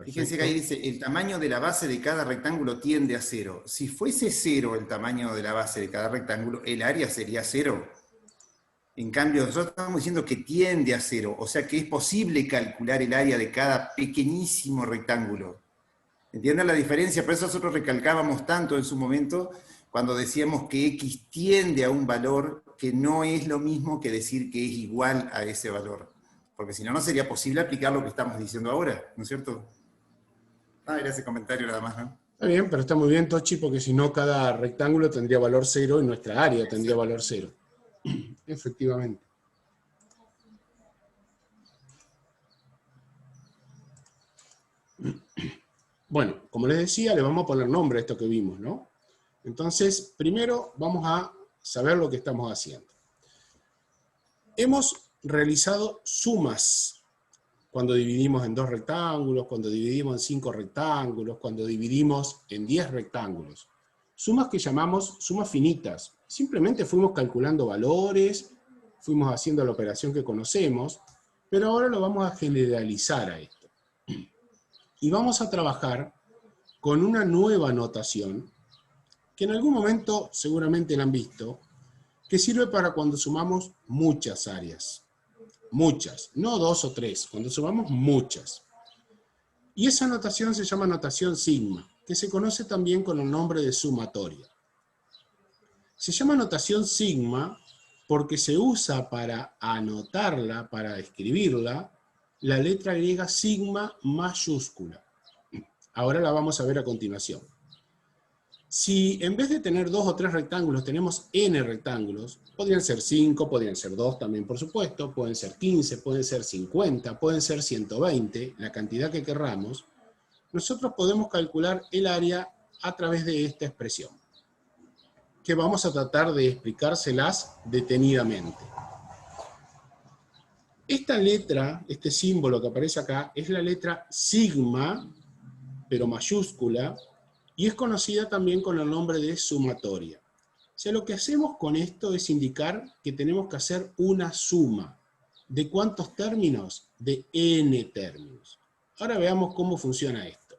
Fíjense que ahí dice, el tamaño de la base de cada rectángulo tiende a 0. Si fuese 0 el tamaño de la base de cada rectángulo, el área sería 0. En cambio, nosotros estamos diciendo que tiende a 0, o sea que es posible calcular el área de cada pequeñísimo rectángulo. ¿Entienden la diferencia? Por eso nosotros recalcábamos tanto en su momento cuando decíamos que X tiende a un valor que no es lo mismo que decir que es igual a ese valor. Porque si no, no sería posible aplicar lo que estamos diciendo ahora, ¿no es cierto? Era ese comentario nada más, ¿no? Está bien, pero está muy bien, Tochi, porque si no, cada rectángulo tendría valor 0 y nuestra área tendría valor 0. Efectivamente. Bueno, como les decía, le vamos a poner nombre a esto que vimos, ¿no? Entonces, primero vamos a saber lo que estamos haciendo. Hemos realizado sumas cuando dividimos en 2 rectángulos, cuando dividimos en 5 rectángulos, cuando dividimos en 10 rectángulos. Sumas que llamamos sumas finitas. Simplemente fuimos calculando valores, fuimos haciendo la operación que conocemos, pero ahora lo vamos a generalizar a esto. Y vamos a trabajar con una nueva notación, que en algún momento seguramente la han visto, que sirve para cuando sumamos muchas áreas. Muchas, no 2 o 3, cuando sumamos muchas. Y esa notación se llama notación sigma, que se conoce también con el nombre de sumatoria. Se llama notación sigma porque se usa para anotarla, para escribirla, la letra griega sigma mayúscula. Ahora la vamos a ver a continuación. Si en vez de tener 2 o 3 rectángulos tenemos n rectángulos, podrían ser 5, podrían ser 2 también por supuesto, pueden ser 15, pueden ser 50, pueden ser 120, la cantidad que querramos, nosotros podemos calcular el área a través de esta expresión, que vamos a tratar de explicárselas detenidamente. Esta letra, este símbolo que aparece acá, es la letra sigma, pero mayúscula, y es conocida también con el nombre de sumatoria. O sea, lo que hacemos con esto es indicar que tenemos que hacer una suma. ¿De cuántos términos? De n términos. Ahora veamos cómo funciona esto.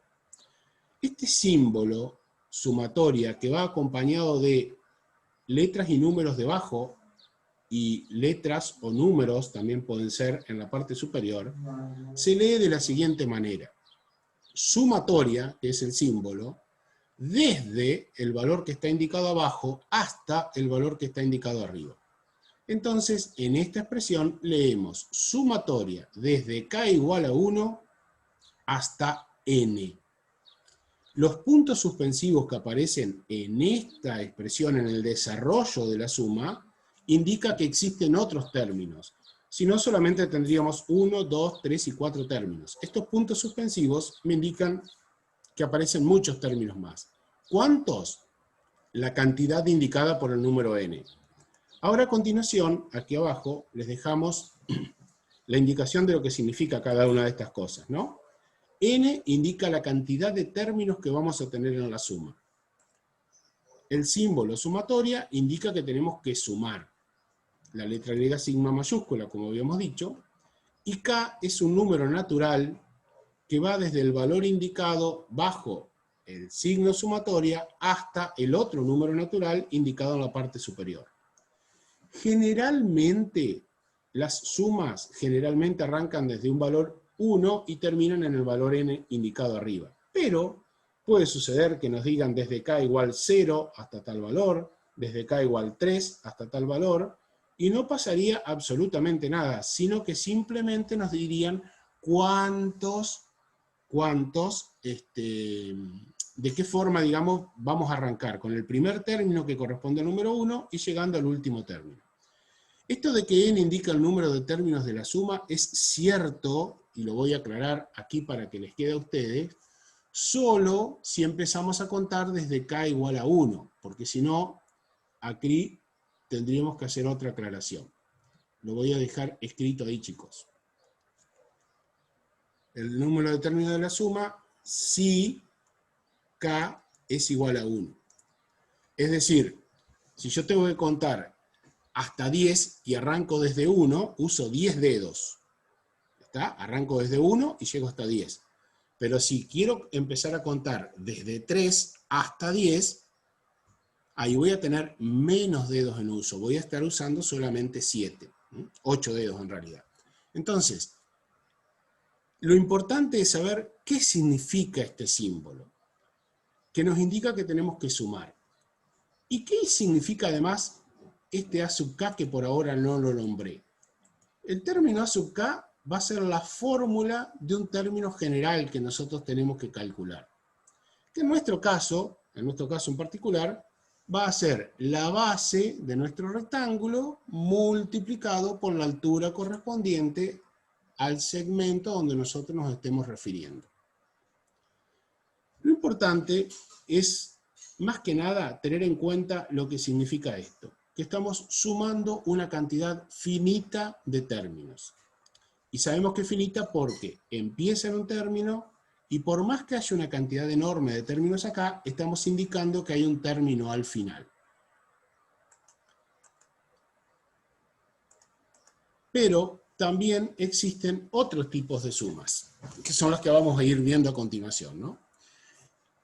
Este símbolo, sumatoria, que va acompañado de letras y números debajo, y letras o números también pueden ser en la parte superior, se lee de la siguiente manera. Sumatoria, que es el símbolo, desde el valor que está indicado abajo hasta el valor que está indicado arriba. Entonces, en esta expresión leemos sumatoria desde k igual a 1 hasta n. Los puntos suspensivos que aparecen en esta expresión, en el desarrollo de la suma, indica que existen otros términos. Si no, solamente tendríamos 1, 2, 3 y 4 términos. Estos puntos suspensivos me indican que aparecen muchos términos más. ¿Cuántos? La cantidad indicada por el número n. Ahora a continuación, aquí abajo, les dejamos la indicación de lo que significa cada una de estas cosas, ¿no? N indica la cantidad de términos que vamos a tener en la suma. El símbolo sumatoria indica que tenemos que sumar. La letra griega sigma mayúscula, como habíamos dicho, y k es un número natural que va desde el valor indicado bajo el signo sumatoria hasta el otro número natural indicado en la parte superior. Generalmente, las sumas arrancan desde un valor 1 y terminan en el valor n indicado arriba. Pero puede suceder que nos digan desde k igual 0 hasta tal valor, desde k igual 3 hasta tal valor, y no pasaría absolutamente nada, sino que simplemente nos dirían de qué forma, digamos, vamos a arrancar con el primer término que corresponde al número 1 y llegando al último término. Esto de que n indica el número de términos de la suma es cierto, y lo voy a aclarar aquí para que les quede a ustedes, solo si empezamos a contar desde k igual a 1, porque si no, aquí tendríamos que hacer otra aclaración. Lo voy a dejar escrito ahí, chicos. El número de términos de la suma si k es igual a 1. Es decir, si yo tengo que contar hasta 10 y arranco desde 1, uso 10 dedos. ¿Está? Arranco desde 1 y llego hasta 10. Pero si quiero empezar a contar desde 3 hasta 10, ahí voy a tener menos dedos en uso. Voy a estar usando solamente 7. 8 dedos en realidad. Entonces, lo importante es saber qué significa este símbolo, que nos indica que tenemos que sumar. ¿Y qué significa además este A sub K que por ahora no lo nombré? El término A sub K va a ser la fórmula de un término general que nosotros tenemos que calcular. Que en nuestro caso en particular, va a ser la base de nuestro rectángulo multiplicado por la altura correspondiente al segmento donde nosotros nos estemos refiriendo. Lo importante es, más que nada, tener en cuenta lo que significa esto, que estamos sumando una cantidad finita de términos. Y sabemos que es finita porque empieza en un término y por más que haya una cantidad enorme de términos acá, estamos indicando que hay un término al final. Pero también existen otros tipos de sumas, que son las que vamos a ir viendo a continuación, ¿no?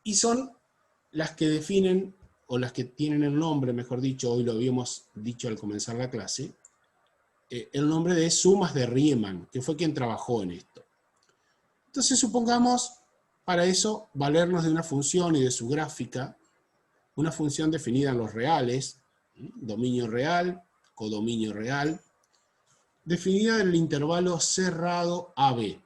Y son las que definen, o las que tienen el nombre, mejor dicho, hoy lo habíamos dicho al comenzar la clase, el nombre de sumas de Riemann, que fue quien trabajó en esto. Entonces supongamos, para eso, valernos de una función y de su gráfica, una función definida en los reales, dominio real, codominio real, definida en el intervalo cerrado AB.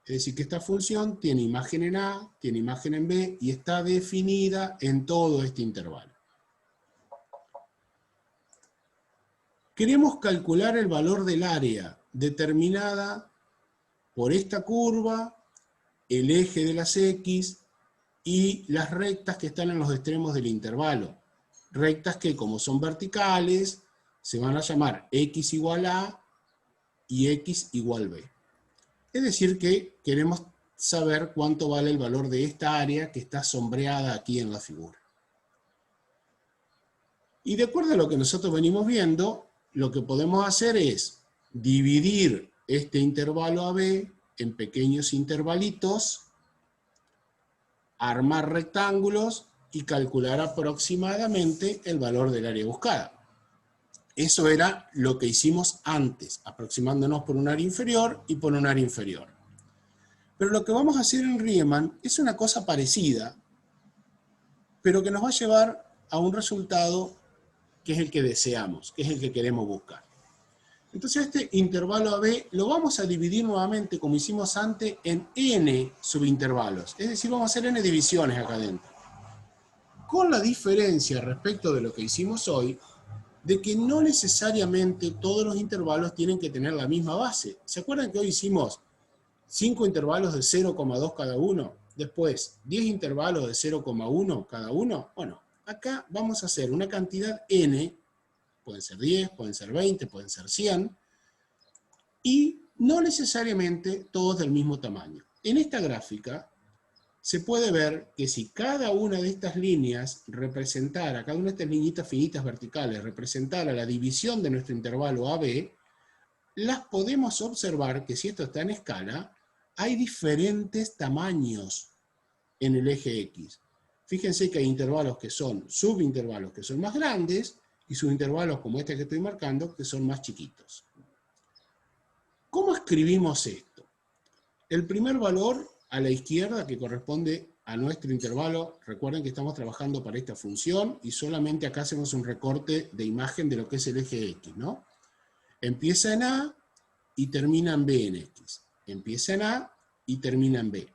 Es decir, que esta función tiene imagen en A, tiene imagen en B, y está definida en todo este intervalo. Queremos calcular el valor del área determinada por esta curva, el eje de las X y las rectas que están en los extremos del intervalo. Rectas que, como son verticales, se van a llamar X igual A y X igual B. Es decir que queremos saber cuánto vale el valor de esta área que está sombreada aquí en la figura. Y de acuerdo a lo que nosotros venimos viendo, lo que podemos hacer es dividir este intervalo AB en pequeños intervalitos, armar rectángulos y calcular aproximadamente el valor del área buscada. Eso era lo que hicimos antes, aproximándonos por un área inferior y por un área inferior. Pero lo que vamos a hacer en Riemann es una cosa parecida, pero que nos va a llevar a un resultado que es el que deseamos, que es el que queremos buscar. Entonces este intervalo AB lo vamos a dividir nuevamente, como hicimos antes, en n subintervalos. Es decir, vamos a hacer n divisiones acá adentro. Con la diferencia respecto de lo que hicimos hoy, de que no necesariamente todos los intervalos tienen que tener la misma base. ¿Se acuerdan que hoy hicimos 5 intervalos de 0,2 cada uno? Después, 10 intervalos de 0,1 cada uno. Bueno, acá vamos a hacer una cantidad n, pueden ser 10, pueden ser 20, pueden ser 100, y no necesariamente todos del mismo tamaño. En esta gráfica se puede ver que si cada una de estas líneas representara, cada una de estas liñitas finitas verticales representara la división de nuestro intervalo AB, las podemos observar que si esto está en escala, hay diferentes tamaños en el eje X. Fíjense que hay intervalos que son subintervalos que son más grandes y subintervalos como este que estoy marcando que son más chiquitos. ¿Cómo escribimos esto? El primer valor a la izquierda, que corresponde a nuestro intervalo, recuerden que estamos trabajando para esta función y solamente acá hacemos un recorte de imagen de lo que es el eje X, ¿no? Empieza en A y termina en B en X. Empieza en A y termina en B.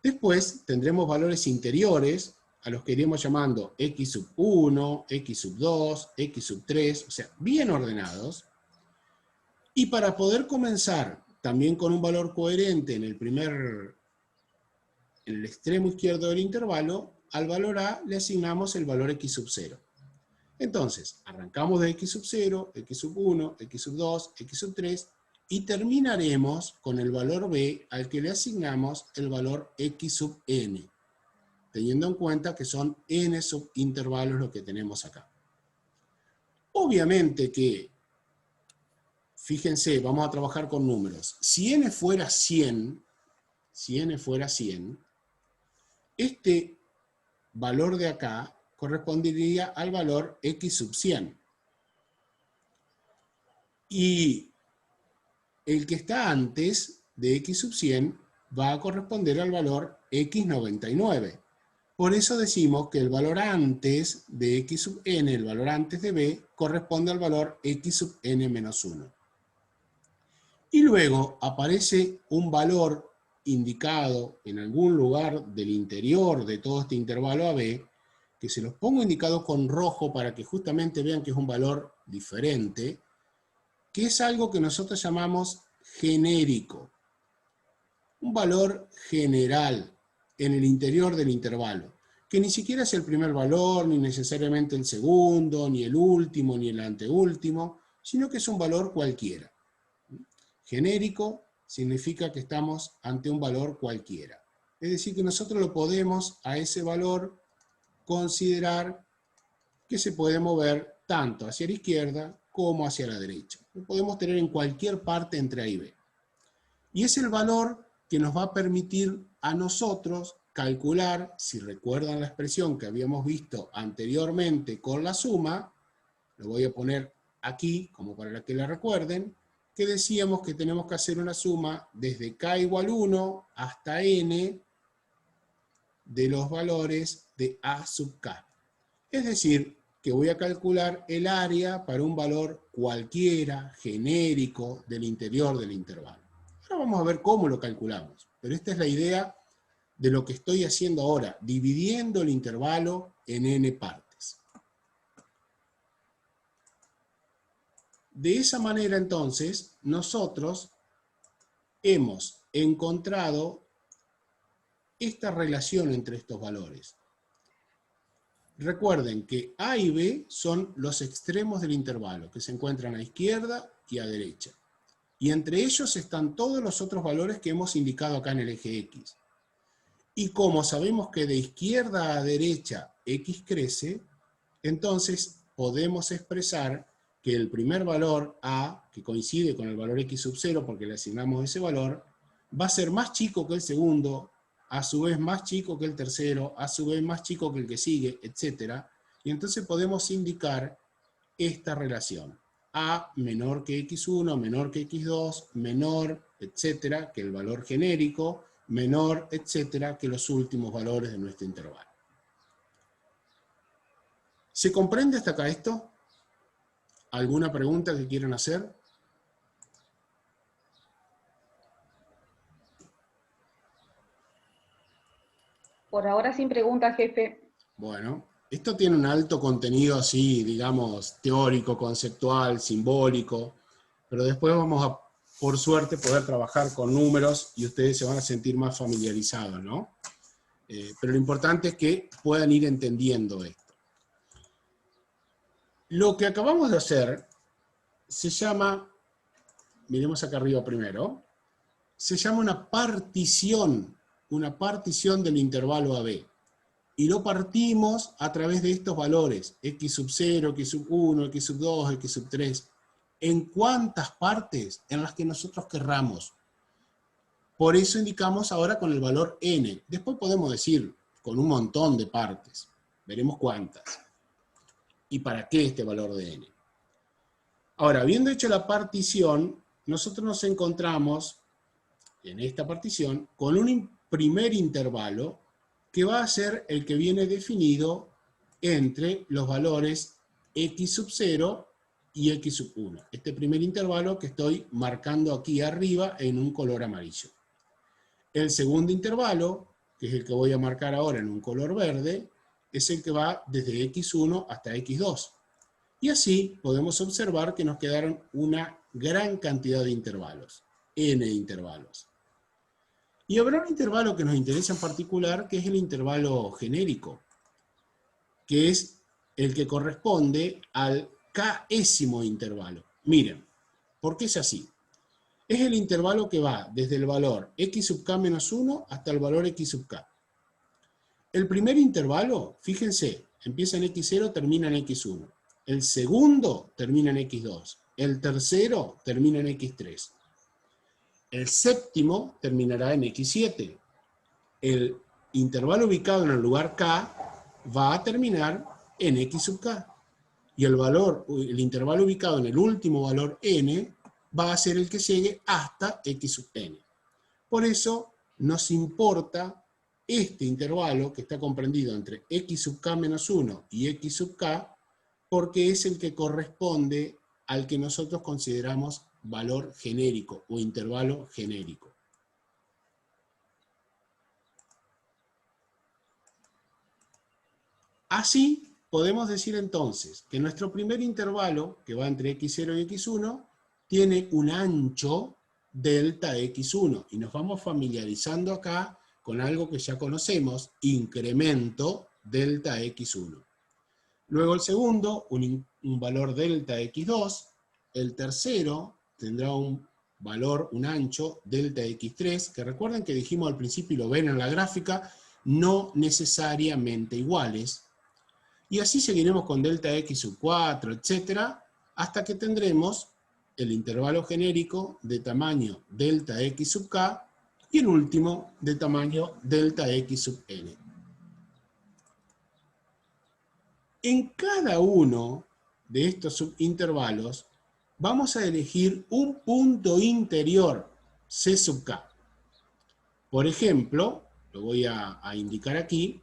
Después tendremos valores interiores, a los que iremos llamando X sub 1, X sub 2, X sub 3, o sea, bien ordenados. Y para poder comenzar también con un valor coherente en el extremo izquierdo del intervalo, al valor A le asignamos el valor X sub 0. Entonces, arrancamos de X sub 0, X sub 1, X sub 2, X sub 3, y terminaremos con el valor B al que le asignamos el valor X sub n, teniendo en cuenta que son n subintervalos lo que tenemos acá. Obviamente que fíjense, vamos a trabajar con números. Si n fuera 100, este valor de acá correspondería al valor x sub 100. Y el que está antes de x sub 100 va a corresponder al valor x99. Por eso decimos que el valor antes de x sub n, el valor antes de b, corresponde al valor x sub n menos 1. Y luego aparece un valor indicado en algún lugar del interior de todo este intervalo AB, que se los pongo indicados con rojo para que justamente vean que es un valor diferente, que es algo que nosotros llamamos genérico. Un valor general en el interior del intervalo, que ni siquiera es el primer valor, ni necesariamente el segundo, ni el último, ni el anteúltimo, sino que es un valor cualquiera. Genérico significa que estamos ante un valor cualquiera. Es decir, que nosotros lo podemos a ese valor considerar que se puede mover tanto hacia la izquierda como hacia la derecha. Lo podemos tener en cualquier parte entre A y B. Y es el valor que nos va a permitir a nosotros calcular, si recuerdan la expresión que habíamos visto anteriormente con la suma, lo voy a poner aquí como para que la recuerden, que decíamos que tenemos que hacer una suma desde k igual 1 hasta n de los valores de a sub k. Es decir, que voy a calcular el área para un valor cualquiera, genérico, del interior del intervalo. Ahora vamos a ver cómo lo calculamos, pero esta es la idea de lo que estoy haciendo ahora, dividiendo el intervalo en n partes. De esa manera, entonces, nosotros hemos encontrado esta relación entre estos valores. Recuerden que A y B son los extremos del intervalo, que se encuentran a izquierda y a derecha. Y entre ellos están todos los otros valores que hemos indicado acá en el eje X. Y como sabemos que de izquierda a derecha X crece, entonces podemos expresar que el primer valor A, que coincide con el valor X sub 0 porque le asignamos ese valor, va a ser más chico que el segundo, a su vez más chico que el tercero, a su vez más chico que el que sigue, etc. Y entonces podemos indicar esta relación. A menor que X1, menor que X2, menor, etc., que el valor genérico, menor, etc., que los últimos valores de nuestro intervalo. ¿Se comprende hasta acá esto? ¿Alguna pregunta que quieran hacer? Por ahora sin preguntas, jefe. Bueno, esto tiene un alto contenido así, digamos, teórico, conceptual, simbólico, pero después vamos a, por suerte, poder trabajar con números y ustedes se van a sentir más familiarizados, ¿no? Pero lo importante es que puedan ir entendiendo esto. Lo que acabamos de hacer se llama, miremos acá arriba primero, se llama una partición del intervalo AB. Y lo partimos a través de estos valores, x sub 0, x sub 1, x sub 2, x sub 3. ¿En cuántas partes? En las que nosotros querramos. Por eso indicamos ahora con el valor n. Después podemos decir con un montón de partes. Veremos cuántas. ¿Y para qué este valor de n? Ahora, habiendo hecho la partición, nosotros nos encontramos en esta partición con un primer intervalo que va a ser el que viene definido entre los valores x sub 0 y x sub 1. Este primer intervalo que estoy marcando aquí arriba en un color amarillo. El segundo intervalo, que es el que voy a marcar ahora en un color verde, es el que va desde x1 hasta x2. Y así podemos observar que nos quedaron una gran cantidad de intervalos, n intervalos. Y habrá un intervalo que nos interesa en particular, que es el intervalo genérico, que es el que corresponde al késimo intervalo. Miren, ¿por qué es así? Es el intervalo que va desde el valor x sub k menos 1 hasta el valor x sub k. El primer intervalo, fíjense, empieza en x0, termina en x1. El segundo termina en x2. el tercero termina en x3. El séptimo terminará en x7. El intervalo ubicado en el lugar k va a terminar en x sub k. Y el intervalo ubicado en el último valor n va a ser el que llegue hasta x sub n. Por eso nos importa este intervalo que está comprendido entre x sub k menos 1 y x sub k, porque es el que corresponde al que nosotros consideramos valor genérico o intervalo genérico. Así podemos decir entonces que nuestro primer intervalo, que va entre x0 y x1, tiene un ancho delta x1, y nos vamos familiarizando acá con algo que ya conocemos, incremento delta x1. Luego el segundo, un valor delta x2, el tercero tendrá un valor, un ancho delta x3, que recuerden que dijimos al principio y lo ven en la gráfica, no necesariamente iguales. Y así seguiremos con delta x sub 4, etc., hasta que tendremos el intervalo genérico de tamaño delta x sub k y el último de tamaño delta x sub n. En cada uno de estos subintervalos vamos a elegir un punto interior c sub k. Por ejemplo, lo voy a indicar aquí,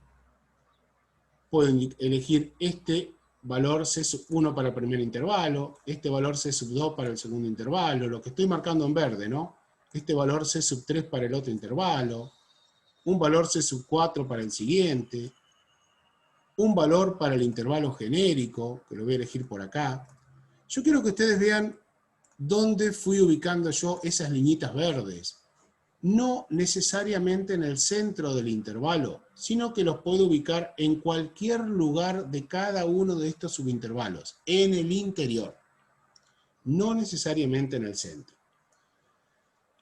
puedo elegir este valor C sub 1 para el primer intervalo, este valor C sub 2 para el segundo intervalo, lo que estoy marcando en verde, ¿no? Este valor C sub 3 para el otro intervalo, un valor C sub 4 para el siguiente, un valor para el intervalo genérico, que lo voy a elegir por acá. Yo quiero que ustedes vean dónde fui ubicando yo esas liñitas verdes. No necesariamente en el centro del intervalo, sino que los puedo ubicar en cualquier lugar de cada uno de estos subintervalos, en el interior, no necesariamente en el centro.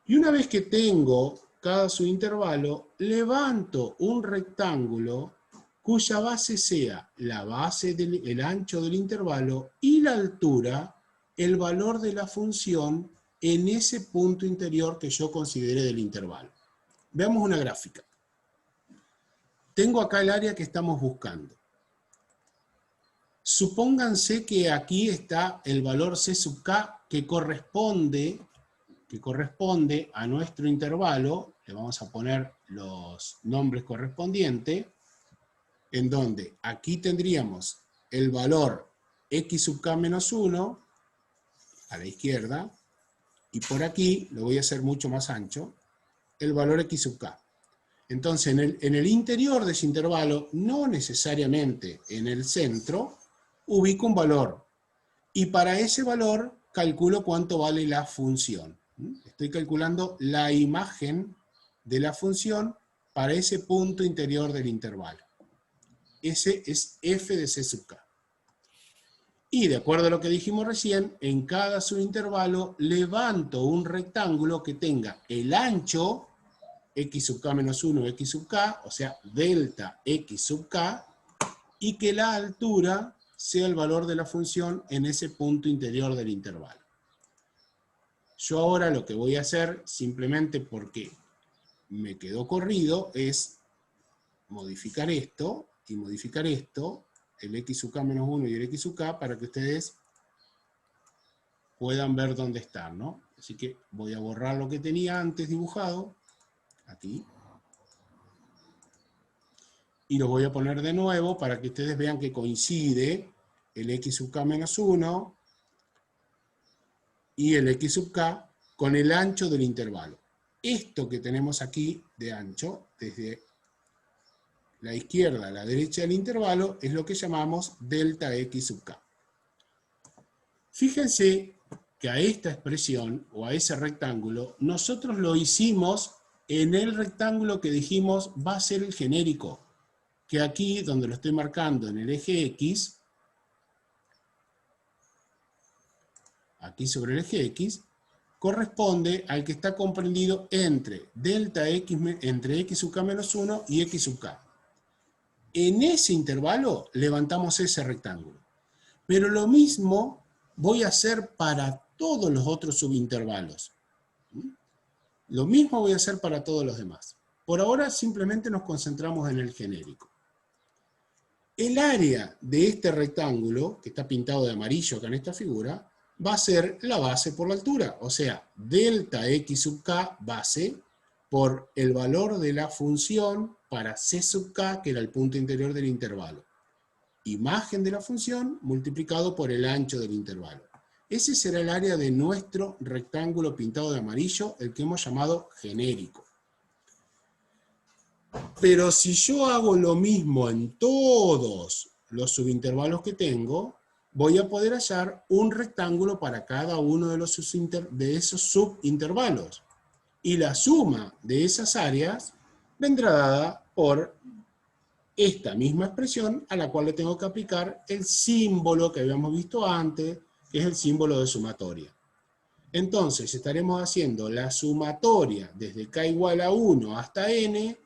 Y una vez que tengo cada subintervalo, levanto un rectángulo cuya base sea la base el ancho del intervalo y la altura, el valor de la función en ese punto interior que yo considere del intervalo. Veamos una gráfica. Tengo acá el área que estamos buscando. Supónganse que aquí está el valor C sub k que corresponde a nuestro intervalo. Le vamos a poner los nombres correspondientes, en donde aquí tendríamos el valor x sub k menos 1 a la izquierda, y por aquí, lo voy a hacer mucho más ancho, el valor x sub k. Entonces, en el interior de ese intervalo, no necesariamente en el centro, ubico un valor. Y para ese valor, calculo cuánto vale la función. Estoy calculando la imagen de la función para ese punto interior del intervalo. Ese es f de c sub k. Y de acuerdo a lo que dijimos recién, en cada subintervalo levanto un rectángulo que tenga el ancho x sub k menos 1 x sub k, o sea, delta x sub k, y que la altura sea el valor de la función en ese punto interior del intervalo. Yo ahora lo que voy a hacer, simplemente porque me quedó corrido, es modificar esto y modificar esto, el x sub k menos 1 y el x sub k, para que ustedes puedan ver dónde están, ¿no? Así que voy a borrar lo que tenía antes dibujado, aquí, y lo voy a poner de nuevo para que ustedes vean que coincide el x sub k menos 1 y el x sub k con el ancho del intervalo. Esto que tenemos aquí de ancho, desde la izquierda a la derecha del intervalo, es lo que llamamos delta x sub k. Fíjense que a esta expresión, o a ese rectángulo, nosotros lo hicimos en el rectángulo que dijimos va a ser el genérico, que aquí, donde lo estoy marcando en el eje X, aquí sobre el eje X, corresponde al que está comprendido entre delta X, entre x sub k menos 1 y x sub k. En ese intervalo levantamos ese rectángulo. Pero lo mismo voy a hacer para todos los otros subintervalos. Lo mismo voy a hacer para todos los demás. Por ahora simplemente nos concentramos en el genérico. El área de este rectángulo, que está pintado de amarillo acá en esta figura, va a ser la base por la altura, o sea, delta x sub k base por el valor de la función para c sub k, que era el punto interior del intervalo. Imagen de la función multiplicado por el ancho del intervalo. Ese será el área de nuestro rectángulo pintado de amarillo, el que hemos llamado genérico. Pero si yo hago lo mismo en todos los subintervalos que tengo, voy a poder hallar un rectángulo para cada uno de esos subintervalos. Y la suma de esas áreas vendrá dada por esta misma expresión a la cual le tengo que aplicar el símbolo que habíamos visto antes, que es el símbolo de sumatoria. Entonces estaremos haciendo la sumatoria desde k igual a 1 hasta n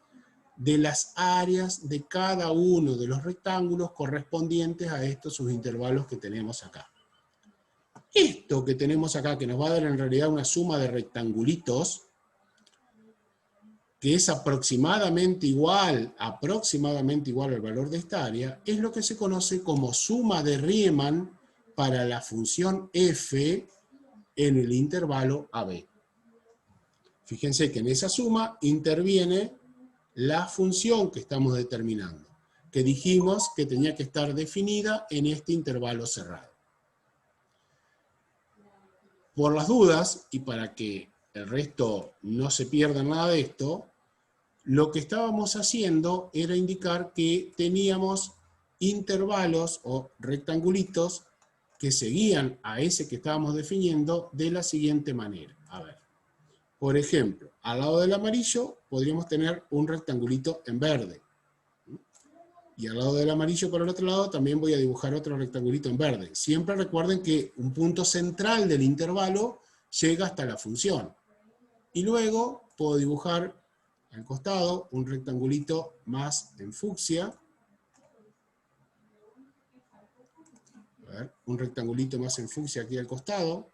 de las áreas de cada uno de los rectángulos correspondientes a estos subintervalos que tenemos acá. Esto que tenemos acá, que nos va a dar en realidad una suma de rectangulitos, que es aproximadamente igual al valor de esta área, es lo que se conoce como suma de Riemann para la función f en el intervalo AB. Fíjense que en esa suma interviene la función que estamos determinando, que dijimos que tenía que estar definida en este intervalo cerrado. Por las dudas, y para que el resto no se pierda nada de esto, lo que estábamos haciendo era indicar que teníamos intervalos o rectangulitos que seguían a ese que estábamos definiendo de la siguiente manera. A ver, por ejemplo, al lado del amarillo podríamos tener un rectangulito en verde. Y al lado del amarillo por el otro lado también voy a dibujar otro rectangulito en verde. Siempre recuerden que un punto central del intervalo llega hasta la función. Y luego puedo dibujar al costado un rectangulito más en fucsia. A ver, un rectangulito más en fucsia aquí al costado.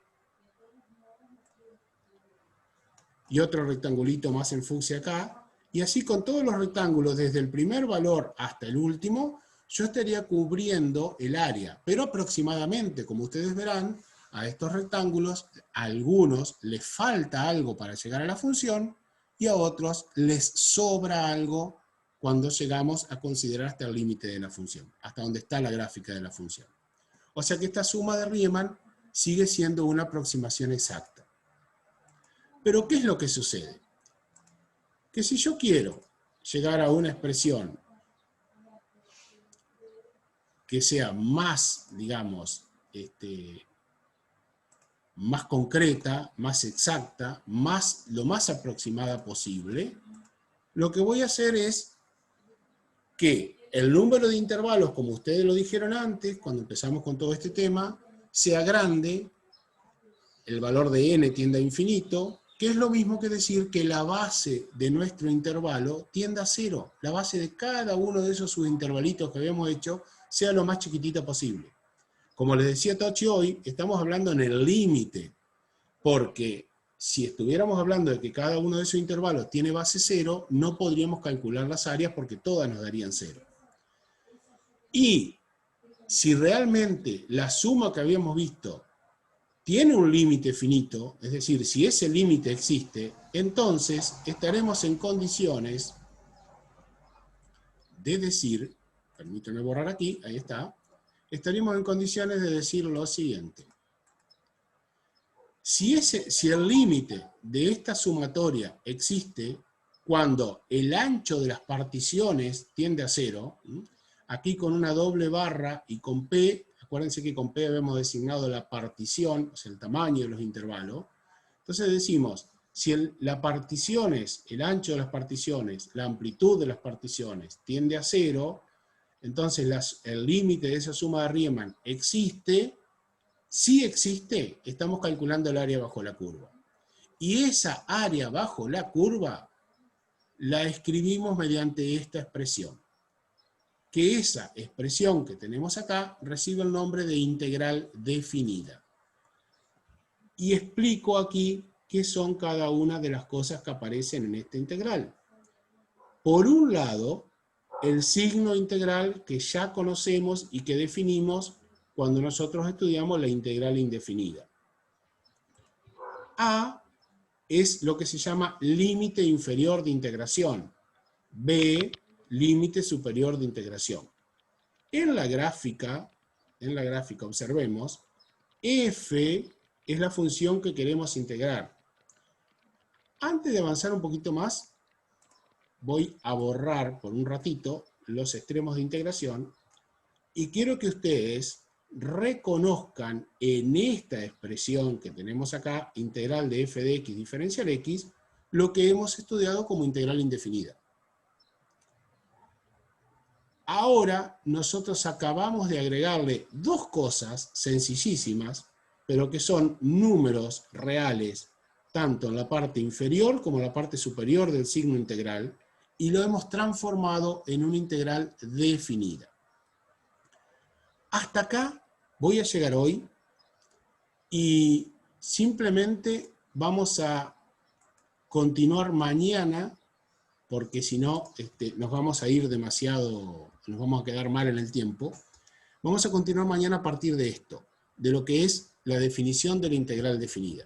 Y otro rectangulito más en fucsia acá. Y así con todos los rectángulos, desde el primer valor hasta el último, yo estaría cubriendo el área. Pero aproximadamente, como ustedes verán, a estos rectángulos, a algunos les falta algo para llegar a la función, y a otros les sobra algo cuando llegamos a considerar hasta el límite de la función, hasta donde está la gráfica de la función. O sea que esta suma de Riemann sigue siendo una aproximación exacta. Pero ¿qué es lo que sucede? Que si yo quiero llegar a una expresión que sea más, digamos, más concreta, más exacta, lo más aproximada posible, lo que voy a hacer es que el número de intervalos, como ustedes lo dijeron antes, cuando empezamos con todo este tema, sea grande, el valor de n tiende a infinito, que es lo mismo que decir que la base de nuestro intervalo tienda a 0. La base de cada uno de esos subintervalitos que habíamos hecho sea lo más chiquitita posible. Como les decía Tochi hoy, estamos hablando en el límite, porque si estuviéramos hablando de que cada uno de esos intervalos tiene base 0, no podríamos calcular las áreas porque todas nos darían 0. Y si realmente la suma que habíamos visto tiene un límite finito, es decir, si ese límite existe, entonces estaremos en condiciones de decir, permítanme borrar aquí, ahí está, estaríamos en condiciones de decir lo siguiente. Si el límite de esta sumatoria existe cuando el ancho de las particiones tiende a 0, aquí con una doble barra y con P, acuérdense que con P habíamos designado la partición, o sea, el tamaño de los intervalos. Entonces decimos, si la particiones, el ancho de las particiones, la amplitud de las particiones tiende a 0, entonces el límite de esa suma de Riemann existe. Si existe, estamos calculando el área bajo la curva. Y esa área bajo la curva la escribimos mediante esta expresión. Que esa expresión que tenemos acá recibe el nombre de integral definida. y explico aquí qué son cada una de las cosas que aparecen en esta integral. Por un lado, el signo integral que ya conocemos y que definimos cuando nosotros estudiamos la integral indefinida. A es lo que se llama límite inferior de integración. B, límite superior de integración. En la gráfica observemos, f es la función que queremos integrar. Antes de avanzar un poquito más, voy a borrar por un ratito los extremos de integración y quiero que ustedes reconozcan en esta expresión que tenemos acá, integral de f de x diferencial x, lo que hemos estudiado como integral indefinida. Ahora nosotros acabamos de agregarle dos cosas sencillísimas, pero que son números reales, tanto en la parte inferior como en la parte superior del signo integral, y lo hemos transformado en una integral definida. Hasta acá voy a llegar hoy y simplemente vamos a continuar mañana, porque si no nos vamos a ir demasiado, nos vamos a quedar mal en el tiempo. Vamos a continuar mañana a partir de esto, de lo que es la definición de la integral definida.